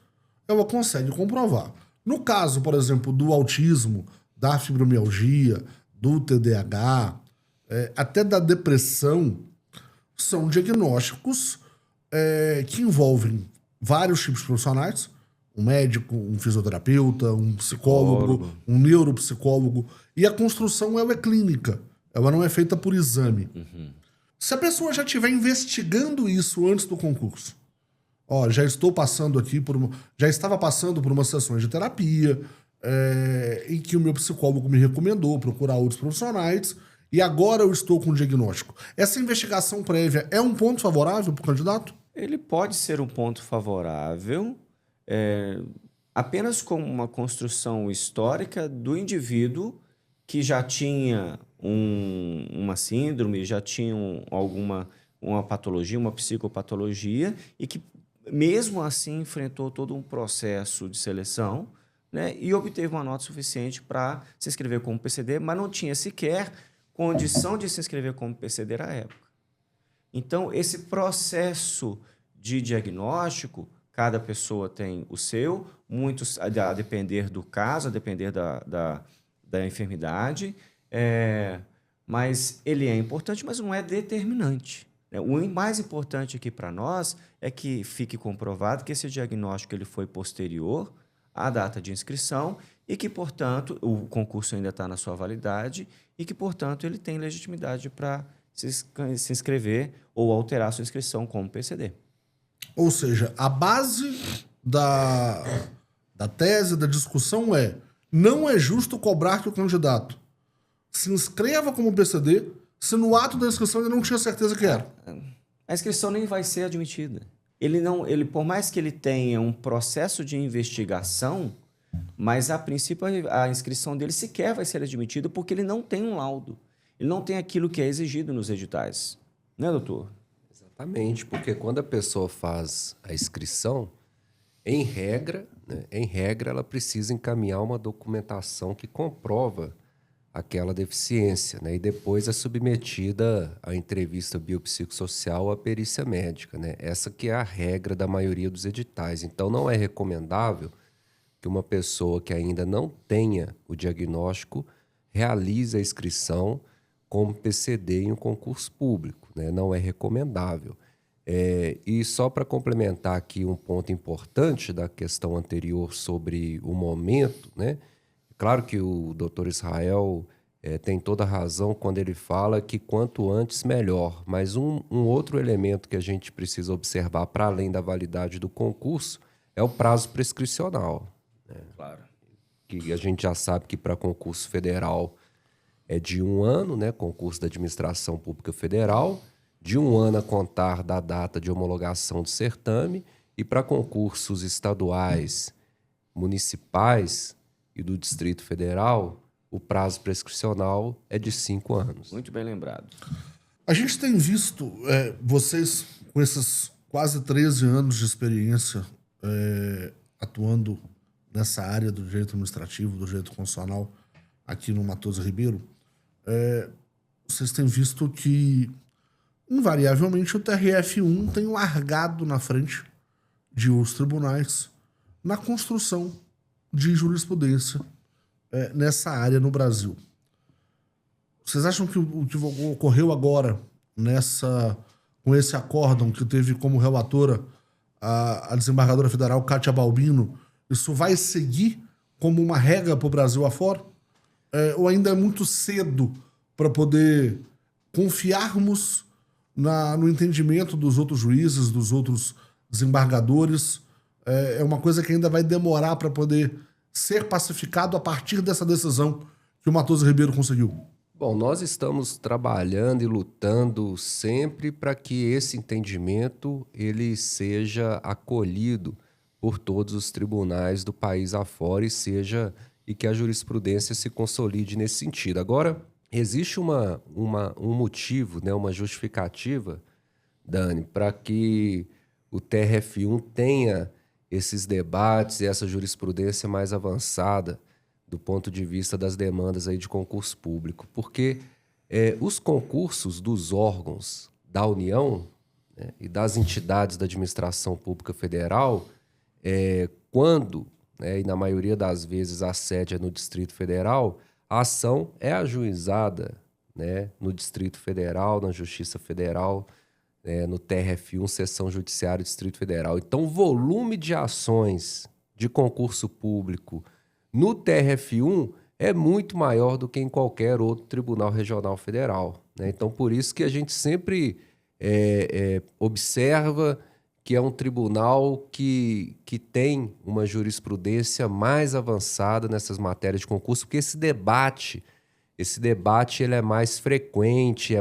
ela consegue comprovar. No caso, por exemplo, do autismo, da fibromialgia, do TDAH, até da depressão, são diagnósticos que envolvem vários tipos de profissionais, um médico, um fisioterapeuta, um psicólogo, um neuropsicólogo, e a construção ela é clínica, ela não é feita por exame. Uhum. Se a pessoa já estiver investigando isso antes do concurso, já estava passando por umas sessões de terapia, em que o meu psicólogo me recomendou procurar outros profissionais, e agora eu estou com o diagnóstico. Essa investigação prévia é um ponto favorável para o candidato? Ele pode ser um ponto favorável, apenas com uma construção histórica do indivíduo que já tinha uma síndrome, já tinha uma patologia, uma psicopatologia, e que mesmo assim enfrentou todo um processo de seleção, né, e obteve uma nota suficiente para se inscrever como PCD, mas não tinha sequer condição de se inscrever como PCD na época. Então, esse processo de diagnóstico, cada pessoa tem o seu, muitos a depender do caso, a depender da enfermidade, mas ele é importante, mas não é determinante. O mais importante aqui para nós é que fique comprovado que esse diagnóstico ele foi posterior à data de inscrição e que, portanto, o concurso ainda está na sua validade e que, portanto, ele tem legitimidade para se inscrever ou alterar sua inscrição como PCD. Ou seja, a base da tese, da discussão não é justo cobrar que o candidato se inscreva como PCD se no ato da inscrição ele não tinha certeza que era. A inscrição nem vai ser admitida. Por mais que ele tenha um processo de investigação, mas a princípio a inscrição dele sequer vai ser admitida porque ele não tem um laudo. Ele não tem aquilo que é exigido nos editais. Né, doutor? Exatamente, porque quando a pessoa faz a inscrição, em regra, ela precisa encaminhar uma documentação que comprova aquela deficiência, né? E depois é submetida à entrevista biopsicossocial ou à perícia médica, né? Essa que é a regra da maioria dos editais. Então, não é recomendável que uma pessoa que ainda não tenha o diagnóstico realize a inscrição como PCD em um concurso público, né? Não é recomendável. E só para complementar aqui um ponto importante da questão anterior sobre o momento, né? Claro que o doutor Israel tem toda a razão quando ele fala que quanto antes melhor, mas um outro elemento que a gente precisa observar para além da validade do concurso é o prazo prescricional. Né? Claro. Que a gente já sabe que para concurso federal é de 1 ano, né? Concurso da Administração Pública Federal, de 1 ano a contar da data de homologação do certame, e para concursos estaduais, municipais e do Distrito Federal, o prazo prescricional é de 5 anos. Muito bem lembrado. A gente tem visto vocês com esses quase 13 anos de experiência atuando nessa área do direito administrativo, do direito constitucional aqui no Matoso Ribeiro, vocês têm visto que invariavelmente o TRF1 tem largado na frente de outros tribunais na construção de jurisprudência nessa área no Brasil. Vocês acham que o que ocorreu agora com esse acórdão que teve como relatora a desembargadora federal Cátia Balbino, isso vai seguir como uma regra para o Brasil afora? Ou ainda é muito cedo para poder confiarmos no entendimento dos outros juízes, dos outros desembargadores? É uma coisa que ainda vai demorar para poder ser pacificado a partir dessa decisão que o Matoso Ribeiro conseguiu. Bom, nós estamos trabalhando e lutando sempre para que esse entendimento ele seja acolhido por todos os tribunais do país afora e que a jurisprudência se consolide nesse sentido. Agora, existe um motivo, né, uma justificativa, Dani, para que o TRF1 tenha esses debates e essa jurisprudência mais avançada do ponto de vista das demandas aí de concurso público. Porque os concursos dos órgãos da União, né, e das entidades da administração pública federal, quando, e na maioria das vezes a sede é no Distrito Federal, a ação é ajuizada, né, no Distrito Federal, na Justiça Federal, no TRF1, Seção Judiciária do Distrito Federal. Então, o volume de ações de concurso público no TRF1 é muito maior do que em qualquer outro tribunal regional federal, né? Então, por isso que a gente sempre observa que é um tribunal que tem uma jurisprudência mais avançada nessas matérias de concurso, porque esse debate ele é mais frequente,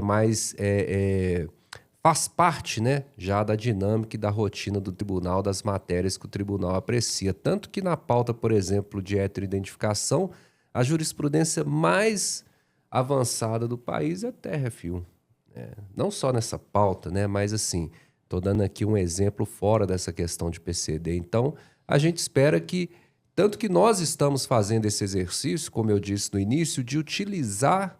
faz parte, né, já da dinâmica e da rotina do tribunal, das matérias que o tribunal aprecia. Tanto que na pauta, por exemplo, de heteroidentificação, a jurisprudência mais avançada do país é a TRF1. Não só nessa pauta, né, mas assim, estou dando aqui um exemplo fora dessa questão de PCD. Então, a gente espera que, tanto que nós estamos fazendo esse exercício, como eu disse no início, de utilizar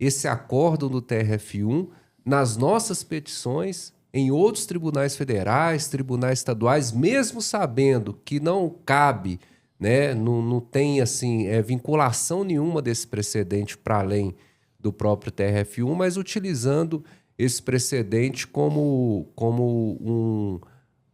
esse acórdão do TRF1 nas nossas petições em outros tribunais federais, tribunais estaduais, mesmo sabendo que não cabe, né, não tem assim, vinculação nenhuma desse precedente para além do próprio TRF1, mas utilizando esse precedente como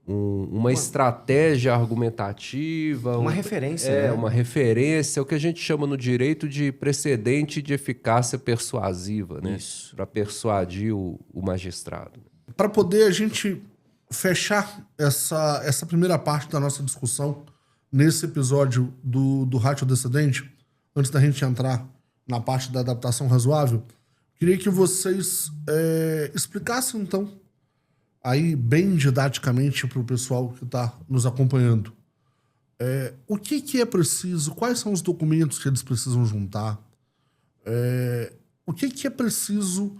uma estratégia argumentativa. Uma referência. Né? Uma referência, o que a gente chama no direito de precedente de eficácia persuasiva, né? Para persuadir o magistrado. Para poder a gente fechar essa primeira parte da nossa discussão nesse episódio do Ratio Descendente, antes da gente entrar na parte da adaptação razoável, queria que vocês explicassem, então, aí bem didaticamente para o pessoal que está nos acompanhando, o que é preciso, quais são os documentos que eles precisam juntar, o que é preciso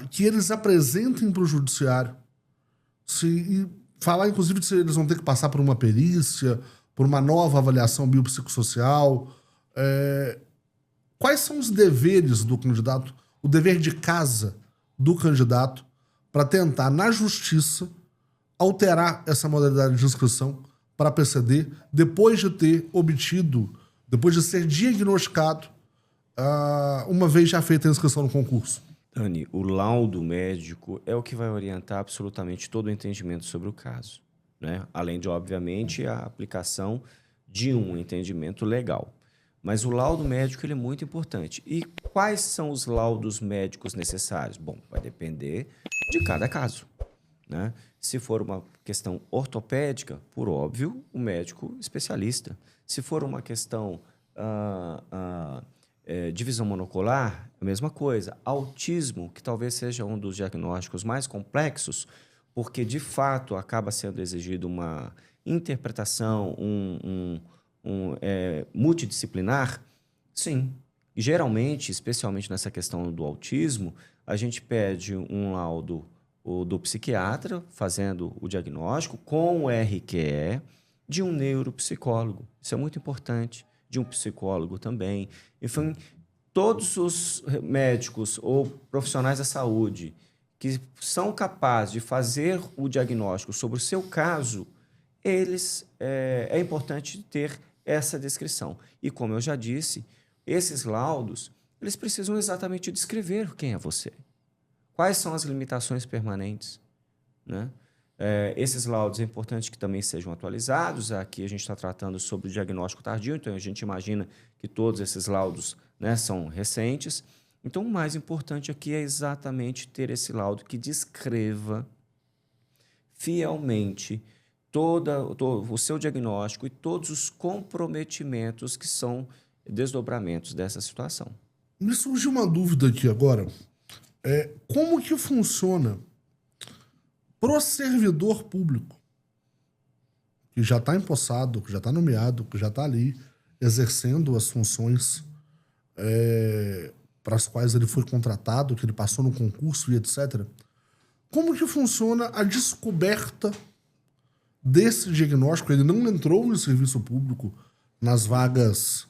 que eles apresentem para o judiciário, e falar, inclusive, de se eles vão ter que passar por uma perícia, por uma nova avaliação biopsicossocial. Quais são os deveres do candidato, o dever de casa do candidato para tentar, na justiça, alterar essa modalidade de inscrição para PCD depois de ter obtido, depois de ser diagnosticado, uma vez já feita a inscrição no concurso? Dani, o laudo médico é o que vai orientar absolutamente todo o entendimento sobre o caso, né? Além de, obviamente, a aplicação de um entendimento legal. Mas o laudo médico ele é muito importante. E quais são os laudos médicos necessários? Bom, vai depender de cada caso, né? Se for uma questão ortopédica, por óbvio, o médico especialista. Se for uma questão divisão monocular, a mesma coisa. Autismo, que talvez seja um dos diagnósticos mais complexos, porque, de fato, acaba sendo exigido uma interpretação, multidisciplinar, sim. Geralmente, especialmente nessa questão do autismo, a gente pede um laudo do psiquiatra, fazendo o diagnóstico, com o RQE, de um neuropsicólogo. Isso é muito importante. De um psicólogo também. Enfim, todos os médicos ou profissionais da saúde que são capazes de fazer o diagnóstico sobre o seu caso, eles é importante ter essa descrição. E, como eu já disse, esses laudos, eles precisam exatamente descrever quem é você. Quais são as limitações permanentes, né? Esses laudos é importante que também sejam atualizados. Aqui a gente está tratando sobre o diagnóstico tardio, então a gente imagina que todos esses laudos, né, são recentes. Então, o mais importante aqui é exatamente ter esse laudo que descreva fielmente todo o seu diagnóstico e todos os comprometimentos que são desdobramentos dessa situação. Me surgiu uma dúvida aqui agora. Como que funciona pro servidor público que já está empossado, que já está nomeado, que já está ali exercendo as funções para as quais ele foi contratado, que ele passou no concurso e etc. Como que funciona a descoberta desse diagnóstico? Ele não entrou no serviço público nas vagas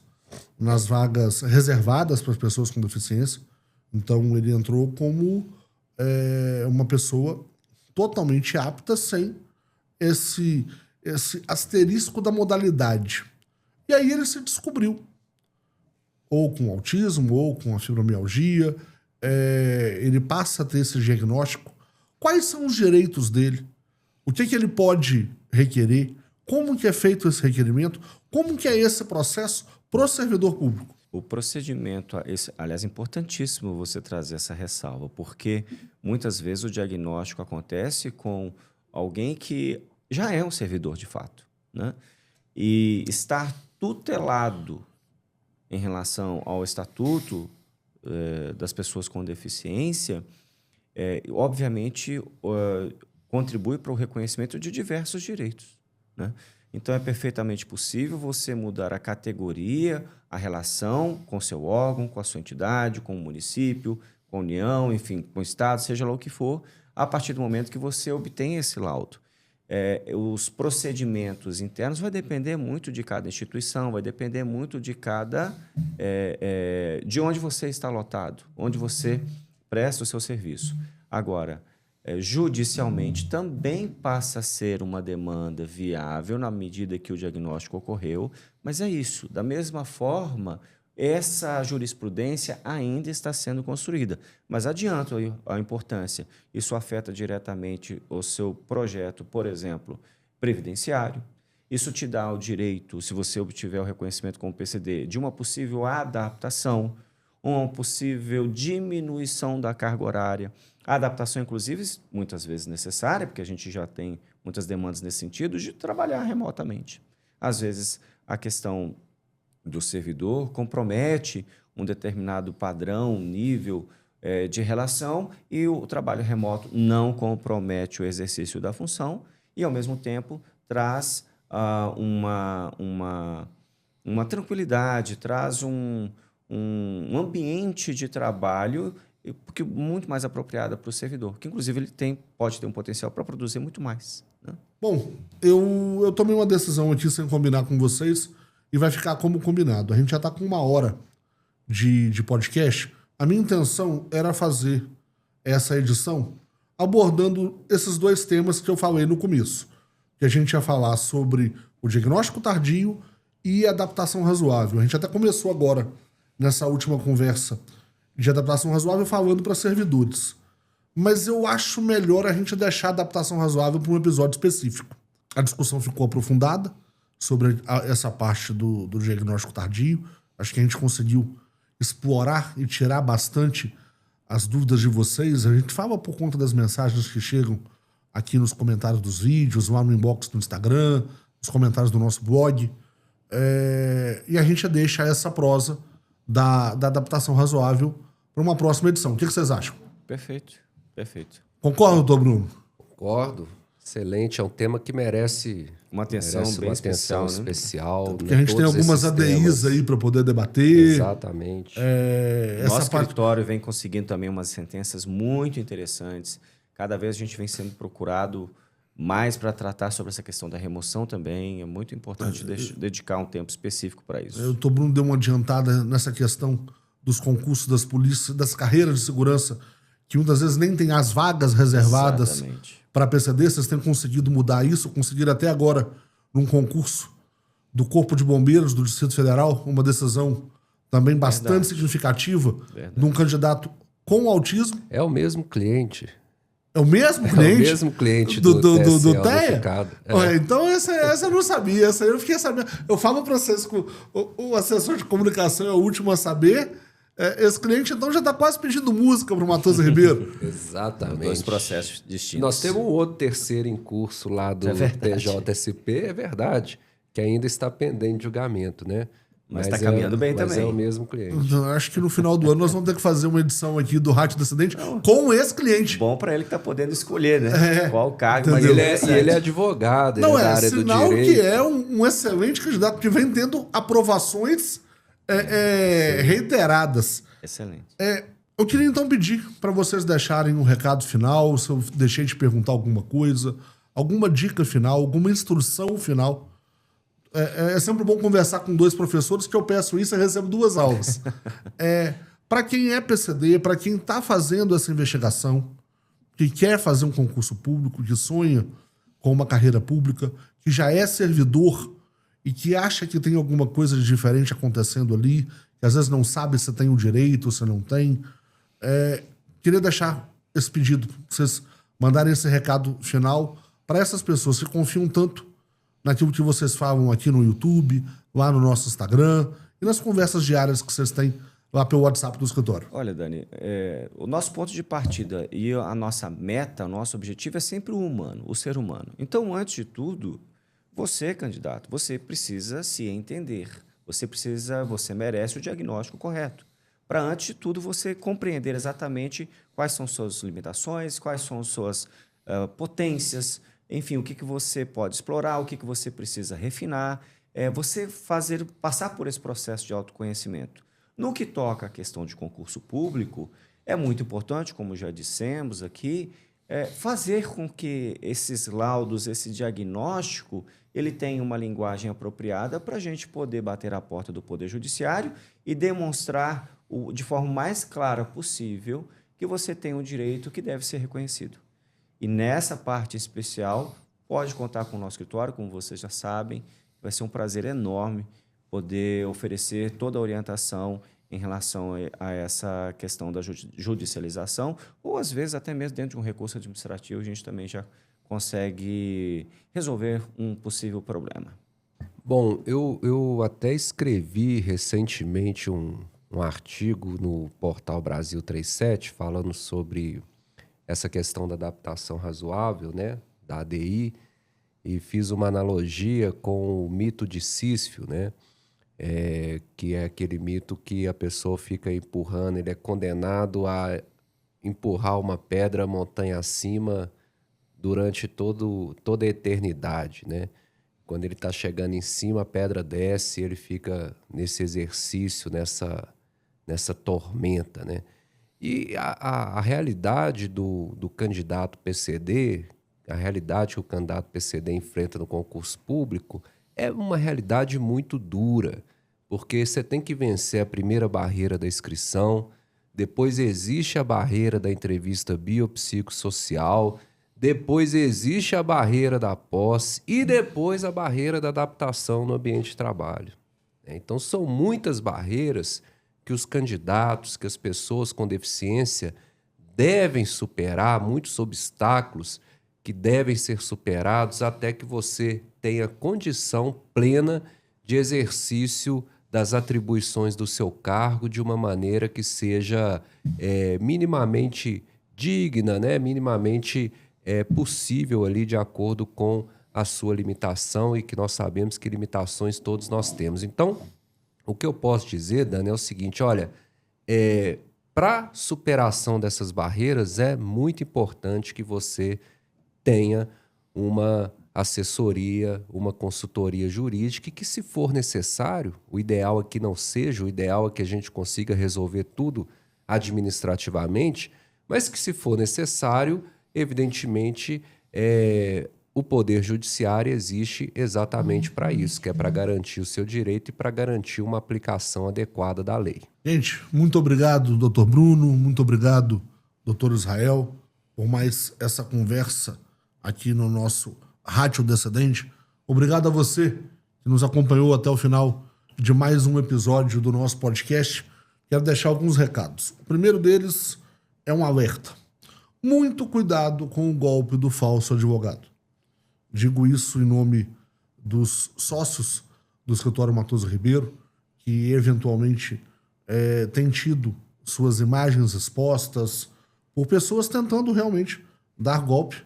reservadas para as pessoas com deficiência. Então, ele entrou como uma pessoa totalmente apta, sem esse asterisco da modalidade. E aí ele se descobriu, ou com autismo, ou com a fibromialgia, ele passa a ter esse diagnóstico. Quais são os direitos dele? O que ele pode requerer? Como que é feito esse requerimento? Como que é esse processo pro servidor público? O procedimento, aliás, é importantíssimo você trazer essa ressalva, porque muitas vezes o diagnóstico acontece com alguém que já é um servidor de fato, né? E estar tutelado em relação ao estatuto das pessoas com deficiência, obviamente, contribui para o reconhecimento de diversos direitos, né? Então, é perfeitamente possível você mudar a categoria, a relação com o seu órgão, com a sua entidade, com o município, com a União, enfim, com o Estado, seja lá o que for, a partir do momento que você obtém esse laudo. Os procedimentos internos vai depender muito de cada instituição, vai depender muito de de onde você está lotado, onde você presta o seu serviço. Agora, judicialmente também passa a ser uma demanda viável na medida que o diagnóstico ocorreu, mas é isso. Da mesma forma, essa jurisprudência ainda está sendo construída. Mas adianto a importância. Isso afeta diretamente o seu projeto, por exemplo, previdenciário. Isso te dá o direito, se você obtiver o reconhecimento como PCD, de uma possível adaptação, uma possível diminuição da carga horária, A adaptação, inclusive, muitas vezes necessária, porque a gente já tem muitas demandas nesse sentido, de trabalhar remotamente. Às vezes, a questão do servidor compromete um determinado padrão, nível de relação, e o trabalho remoto não compromete o exercício da função e, ao mesmo tempo, traz uma tranquilidade, traz um ambiente de trabalho porque muito mais apropriada para o servidor, que inclusive ele pode ter um potencial para produzir muito mais. Né? Bom, eu tomei uma decisão aqui sem combinar com vocês e vai ficar como combinado. A gente já está com 1 hora de podcast. A minha intenção era fazer essa edição abordando esses 2 temas que eu falei no começo. Que a gente ia falar sobre o diagnóstico tardio e adaptação razoável. A gente até começou agora, nessa última conversa de adaptação razoável, falando para servidores. Mas eu acho melhor a gente deixar a adaptação razoável para um episódio específico. A discussão ficou aprofundada sobre essa parte do diagnóstico tardio. Acho que a gente conseguiu explorar e tirar bastante as dúvidas de vocês. A gente fala por conta das mensagens que chegam aqui nos comentários dos vídeos, lá no inbox do Instagram, nos comentários do nosso blog. E a gente deixa essa prosa da adaptação razoável para uma próxima edição. O que vocês acham? Perfeito, perfeito. Concorda, doutor Bruno? Concordo. Excelente. É um tema que merece uma atenção bem especial. Né? Porque a gente tem algumas ADIs aí para poder debater. Exatamente. Nosso escritório vem conseguindo também umas sentenças muito interessantes. Cada vez a gente vem sendo procurado mais para tratar sobre essa questão da remoção também. É muito importante dedicar um tempo específico para isso. O doutor Bruno deu uma adiantada nessa questão dos concursos das polícias, das carreiras de segurança, que muitas vezes nem tem as vagas reservadas para PCD. Vocês têm conseguido mudar isso, conseguiram até agora, num concurso do Corpo de Bombeiros do Distrito Federal, uma decisão também bastante significativa de um candidato com autismo. É o mesmo cliente. É o mesmo cliente? É o mesmo cliente do TEA. Então essa eu não sabia, essa eu fiquei sabendo. Eu falo para vocês que o assessor de comunicação é o último a saber. Esse cliente então já está quase pedindo música para o Matoso Ribeiro. Exatamente. 2 processos distintos. Nós temos um outro terceiro em curso lá do TJSP, é verdade, que ainda está pendente de julgamento, né? Mas está caminhando bem também. Mas é o mesmo cliente. Acho que no final do ano nós vamos ter que fazer uma edição aqui do Rádio do Acidente com esse cliente. Bom para ele que está podendo escolher, né? Qual cargo. Mas ele é advogado, ele é da área do direito. Sinal que é um excelente candidato, que vem tendo aprovações reiteradas. Excelente. Eu queria então pedir para vocês deixarem um recado final, se eu deixei de perguntar alguma coisa, alguma dica final, alguma instrução final. É sempre bom conversar com 2 professores, que eu peço isso e recebo 2 aulas. Para quem é PCD, para quem está fazendo essa investigação, que quer fazer um concurso público, que sonha com uma carreira pública, que já é servidor e que acha que tem alguma coisa de diferente acontecendo ali, que às vezes não sabe se tem o direito, se não tem. Queria deixar esse pedido, para vocês mandarem esse recado final para essas pessoas que confiam tanto naquilo que vocês falam aqui no YouTube, lá no nosso Instagram e nas conversas diárias que vocês têm lá pelo WhatsApp do escritório. Olha, Dani, o nosso ponto de partida e a nossa meta, o nosso objetivo é sempre o humano, o ser humano. Então, antes de tudo, você, candidato, você precisa se entender. Você merece o diagnóstico correto. Para, antes de tudo, você compreender exatamente quais são suas limitações, quais são suas potências, enfim, o que você pode explorar, o que você precisa refinar, você passar por esse processo de autoconhecimento. No que toca à questão de concurso público, é muito importante, como já dissemos aqui, fazer com que esses laudos, esse diagnóstico, ele tenha uma linguagem apropriada para a gente poder bater a porta do Poder Judiciário e demonstrar de forma mais clara possível que você tem um direito que deve ser reconhecido. E nessa parte especial, pode contar com o nosso escritório, como vocês já sabem. Vai ser um prazer enorme poder oferecer toda a orientação em relação a essa questão da judicialização, ou às vezes até mesmo dentro de um recurso administrativo a gente também já consegue resolver um possível problema. Bom, eu até escrevi recentemente um artigo no portal Brasil 37 falando sobre essa questão da adaptação razoável, né, da ADI, e fiz uma analogia com o mito de Sísifo, né, que é aquele mito que a pessoa fica empurrando, ele é condenado a empurrar uma pedra montanha acima durante toda a eternidade, né? Quando ele está chegando em cima, a pedra desce, ele fica nesse exercício, nessa tormenta, né? E a realidade do candidato PCD, a realidade que o candidato PCD enfrenta no concurso público é uma realidade muito dura, porque você tem que vencer a primeira barreira da inscrição, depois existe a barreira da entrevista biopsicossocial, depois existe a barreira da posse e depois a barreira da adaptação no ambiente de trabalho. Então, são muitas barreiras que os candidatos, que as pessoas com deficiência devem superar, muitos obstáculos que devem ser superados até que você tenha condição plena de exercício das atribuições do seu cargo de uma maneira que seja minimamente digna, né? Minimamente possível ali de acordo com a sua limitação, e que nós sabemos que limitações todos nós temos. Então, o que eu posso dizer, Dani, é o seguinte, olha, para superação dessas barreiras é muito importante que você tenha uma assessoria, uma consultoria jurídica, e que, se for necessário, o ideal é que não seja, o ideal é que a gente consiga resolver tudo administrativamente, mas que, se for necessário, evidentemente, o Poder Judiciário existe exatamente para isso, que é para garantir o seu direito e para garantir uma aplicação adequada da lei. Gente, muito obrigado, doutor Bruno, muito obrigado, doutor Israel, por mais essa conversa aqui no nosso Rádio Descendente. Obrigado a você que nos acompanhou até o final de mais um episódio do nosso podcast. Quero deixar alguns recados. O primeiro deles é um alerta. Muito cuidado com o golpe do falso advogado. Digo isso em nome dos sócios do escritório Matoso Ribeiro, que eventualmente têm tido suas imagens expostas por pessoas tentando realmente dar golpe.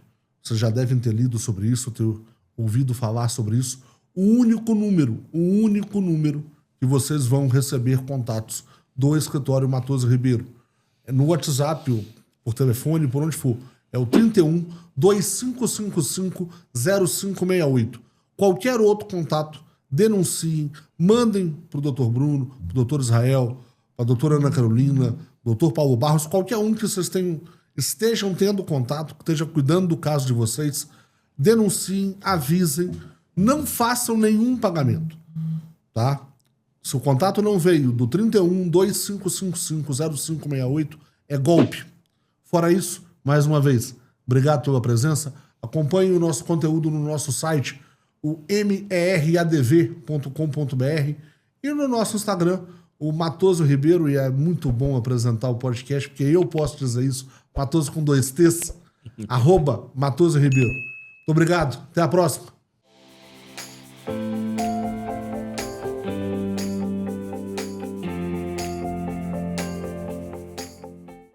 Vocês já devem ter lido sobre isso, ter ouvido falar sobre isso. O único número que vocês vão receber contatos do escritório Matoso Ribeiro no WhatsApp, ou por telefone, por onde for, é o 31 2555 0568. Qualquer outro contato, denunciem, mandem para o doutor Bruno, para o doutor Israel, para a doutora Ana Carolina, doutor Paulo Barros, qualquer um que vocês estejam tendo contato, que esteja cuidando do caso de vocês, denunciem, avisem, não façam nenhum pagamento, tá? Se o contato não veio do 31 2555 0568, é golpe. Fora isso, mais uma vez, obrigado pela presença. Acompanhe o nosso conteúdo no nosso site, o meradv.com.br, e no nosso Instagram, o Matoso Ribeiro, e é muito bom apresentar o podcast, porque eu posso dizer isso, Matoso com 2 T's, @Matoso Ribeiro. Muito obrigado, até a próxima.